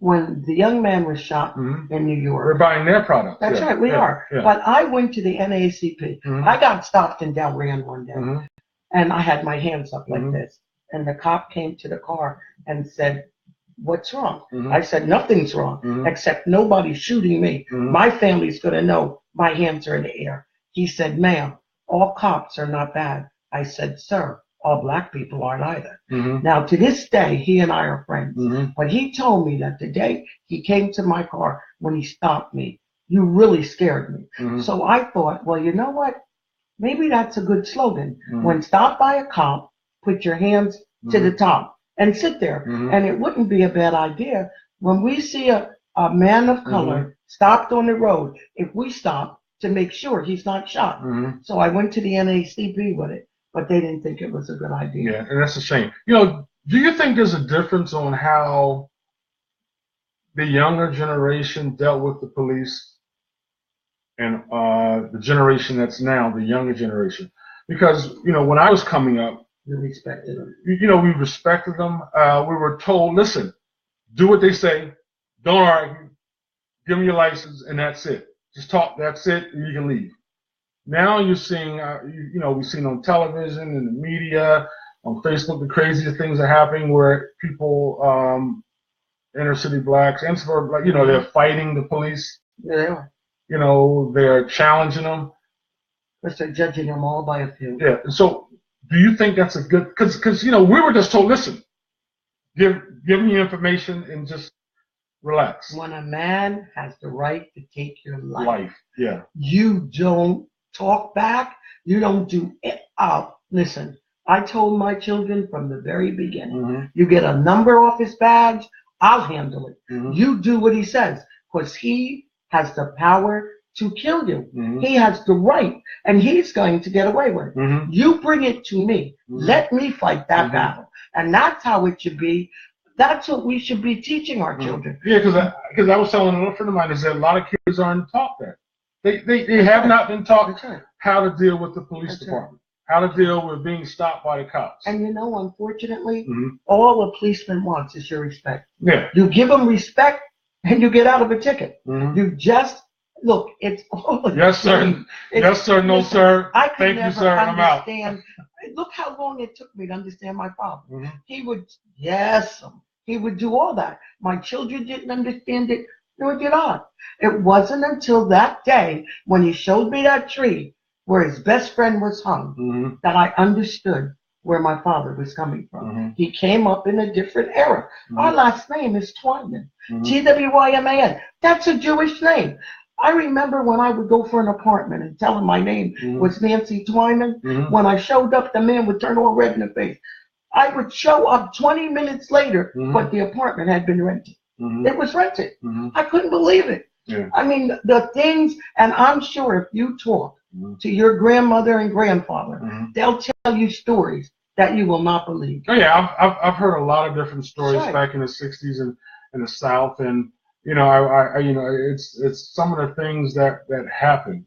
when the young man was shot in New York. We're buying their products. That's right, we are. Yeah. But I went to the NAACP. I got stopped in Delran one day, and I had my hands up like this. And the cop came to the car and said, "What's wrong?" I said, "Nothing's wrong, except nobody's shooting me. My family's going to know my hands are in the air." He said, "Ma'am, all cops are not bad." I said, "Sir, all black people aren't either." Now, to this day, he and I are friends. But he told me that the day he came to my car, when he stopped me, "You really scared me." So I thought, well, you know what? Maybe that's a good slogan. When stopped by a cop, put your hands to the top and sit there. And it wouldn't be a bad idea when we see a man of color stopped on the road, if we stop, to make sure he's not shot. So I went to the NAACP with it, but they didn't think it was a good idea. Yeah, and that's a shame. You know, do you think there's a difference on how the younger generation dealt with the police and the generation that's now, the younger generation? Because, you know, when I was coming up, we respected them. You know, we respected them. We were told, listen, do what they say, don't argue, give them your license, and that's it. Just talk, that's it, and you can leave. Now you're seeing, you know, we've seen on television, in the media, on Facebook, the craziest things are happening where people, inner city blacks, and suburban, you know, they're fighting the police. Yeah, they are. You know, they're challenging them. Because they're judging them all by a few. Yeah, so do you think that's a good, because, you know, we were just told, listen, give me information and just relax. When a man has the right to take your life, yeah, you don't talk back. You don't do it. Listen, I told my children from the very beginning, you get a number off his badge, I'll handle it. You do what he says, because he has the power to kill you. He has the right, and he's going to get away with it. You bring it to me. Let me fight that battle. And that's how it should be. That's what we should be teaching our children. Yeah, because I was telling a friend of mine is that a lot of kids aren't taught that. They have not been taught how to deal with the police department, how to deal with being stopped by the cops. And you know, unfortunately, all a policeman wants is your respect. Yeah. You give them respect, and you get out of a ticket. You just look. It's all. Yes, sir. Yes, sir. No, sir. Thank you, sir. I'm out. Look how long it took me to understand my father. He would, yes, he would do all that. My children didn't understand it, nor did I. It wasn't until that day when he showed me that tree where his best friend was hung that I understood where my father was coming from. He came up in a different era. Our last name is Twyman, Twyman. That's a Jewish name. I remember when I would go for an apartment and tell him my name was Nancy Twyman. When I showed up, the man would turn all red in the face. I would show up 20 minutes later, but the apartment had been rented. It was rented. I couldn't believe it. Yeah. I mean, the things, and I'm sure if you talk to your grandmother and grandfather, they'll tell you stories that you will not believe. Oh yeah, I've heard a lot of different stories back in the '60s and in the South, and you know, I you know, it's some of the things that happen,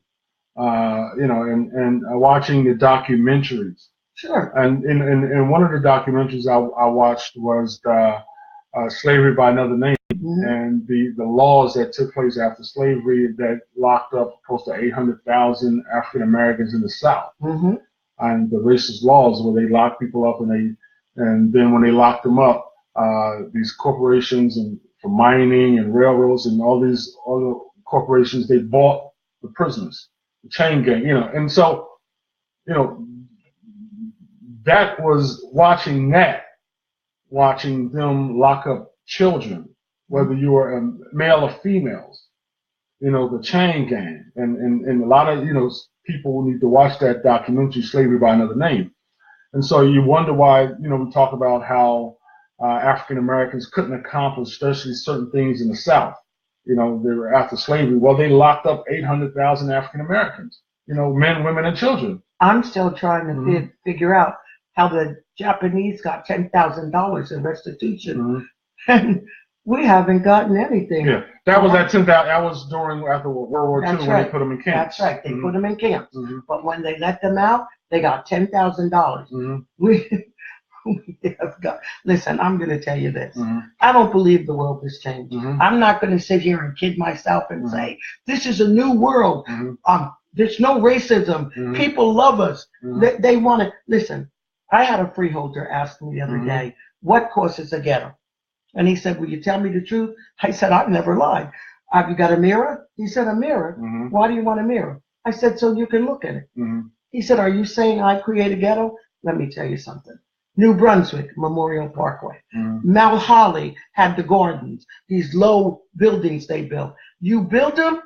you know, and watching the documentaries. Sure. And in one of the documentaries I watched was Slavery by Another Name, and the laws that took place after slavery that locked up close to 800,000 African Americans in the South, and the racist laws where they locked people up, and then when they locked them up, these corporations and for mining and railroads and all these other corporations, they bought the prisoners, the chain gang, you know, and so, you know, that was watching them lock up children, whether you were a male or females, you know, the chain gang, and a lot of, you know, people need to watch that documentary, Slavery by Another Name. And so you wonder why, you know, we talk about how African Americans couldn't accomplish, especially certain things in the South. You know, they were after slavery. Well, they locked up 800,000 African Americans, you know, men, women, and children. I'm still trying to figure out how the Japanese got $10,000 in restitution, and we haven't gotten anything. Yeah, that was at 10,000. That was after World War II when they put them in camps. That's right. They put them in camps, but when they let them out, they got $10,000. Yes, God. Listen, I'm going to tell you this. Mm-hmm. I don't believe the world has changed. Mm-hmm. I'm not going to sit here and kid myself and Mm-hmm. say, this is a new world. Mm-hmm. There's no racism. Mm-hmm. People love us. Mm-hmm. They want to. Listen, I had a freeholder ask me the other Mm-hmm. day, what causes a ghetto? And he said, will you tell me the truth? I said, I've never lied. Have you got a mirror? He said, a mirror. Mm-hmm. Why do you want a mirror? I said, so you can look at it. Mm-hmm. He said, are you saying I create a ghetto? Let me tell you something. New Brunswick, Memorial Parkway. Mm-hmm. Mount Holly had the gardens, these low buildings they built. You build them,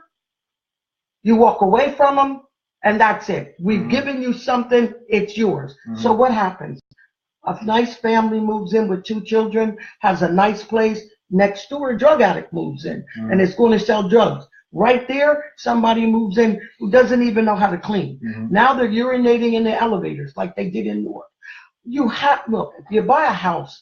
you walk away from them, and that's it. We've Mm-hmm. given you something, it's yours. Mm-hmm. So what happens? A nice family moves in with 2 children, has a nice place. Next door, a drug addict moves in, Mm-hmm. and it's going to sell drugs. Right there, somebody moves in who doesn't even know how to clean. Mm-hmm. Now they're urinating in the elevators like they did in Newark. Look, if you buy a house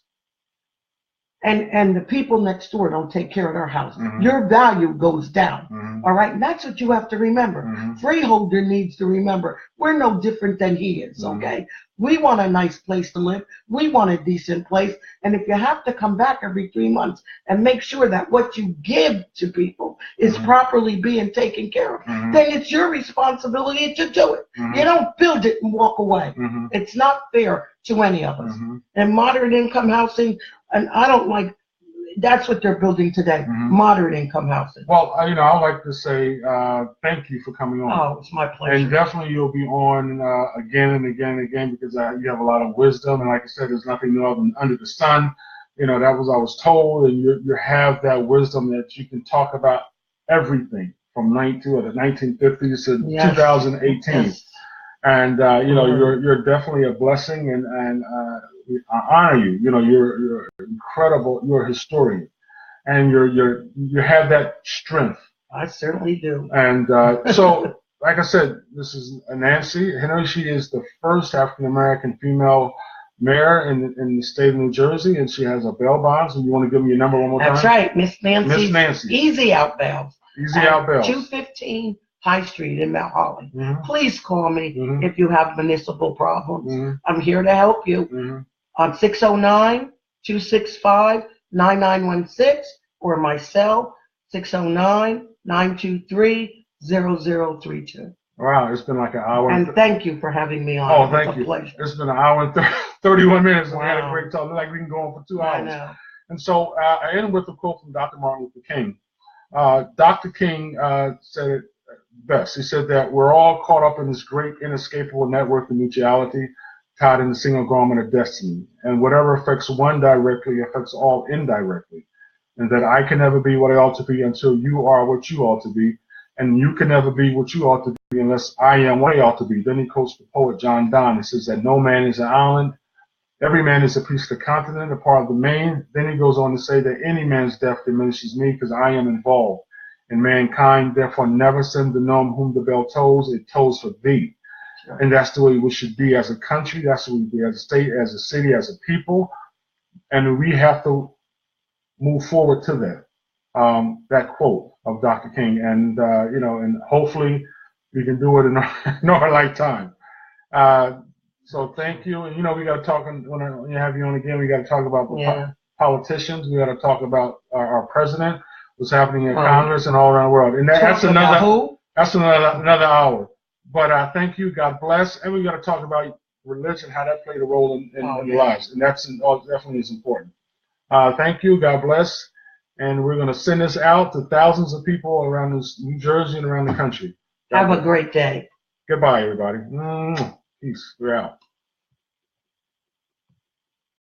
and the people next door don't take care of their house, Mm-hmm. your value goes down. Mm-hmm. All right, and that's what you have to remember. Mm-hmm. Freeholder needs to remember we're no different than he is. Mm-hmm. Okay, we want a nice place to live. We want a decent place, and if you have to come back every 3 months and make sure that what you give to people is Mm-hmm. properly being taken care of, Mm-hmm. then it's your responsibility to do it. Mm-hmm. You don't build it and walk away. Mm-hmm. It's not fair to any of us. Mm-hmm. And moderate income housing, and I don't like. That's what they're building today. Mm-hmm. Moderate income housing. Well, I'd like to say thank you for coming on. Oh, it's my pleasure. And definitely you'll be on again and again and again because you have a lot of wisdom. And like I said, there's nothing new under the sun. That was I was told. And you have that wisdom that you can talk about everything from the 1950s to Yes. 2018. Yes. And, you're definitely a blessing. And I honor you. You're incredible. You're a historian. And you have that strength. I certainly do. And so, like I said, this is Nancy. She is the first African-American female mayor in the state of New Jersey, and she has a bail bond. So you want to give me your number one more time? That's right, Miss Nancy. Miss Nancy. Easy out bails. Easy out bails. 215 High Street in Mount Holly. Mm-hmm. Please call me Mm-hmm. if you have municipal problems. Mm-hmm. I'm here to help you. Mm-hmm. On 609-265-9916 or my cell, 609-923-0032. Wow, it's been like an hour. And thank you for having me on. Oh, thank it's a you. Pleasure. It's been an hour and 31 minutes. And Wow. we had a great talk. Like we can go on for 2 I hours. know. And so I end with a quote from Dr. Martin Luther King. Dr. King said it best. He said that we're all caught up in this great inescapable network of mutuality tied in the single garment of destiny. And whatever affects one directly affects all indirectly. And that I can never be what I ought to be until you are what you ought to be. And you can never be what you ought to be unless I am what I ought to be. Then he quotes the poet John Donne. He says that no man is an island. Every man is a piece of the continent, a part of the main. Then he goes on to say that any man's death diminishes me because I am involved in mankind. Therefore, never send the gnome whom the bell tolls. It tolls for thee. Sure. And that's the way we should be as a country. That's the way we be as a state, as a city, as a people. And we have to move forward to that quote of Dr. King. And, and hopefully we can do it in our lifetime. So thank you. And, we got to talk, when I have you on again, we got to talk about the politicians. We got to talk about our president, what's happening in Congress and all around the world. And that's another hour. But thank you. God bless. And we got to talk about religion, how that played a role in lives. And that's definitely is important. Thank you. God bless. And we're going to send this out to thousands of people around New Jersey and around the country. Have a great day. Goodbye, everybody. Peace. We're out.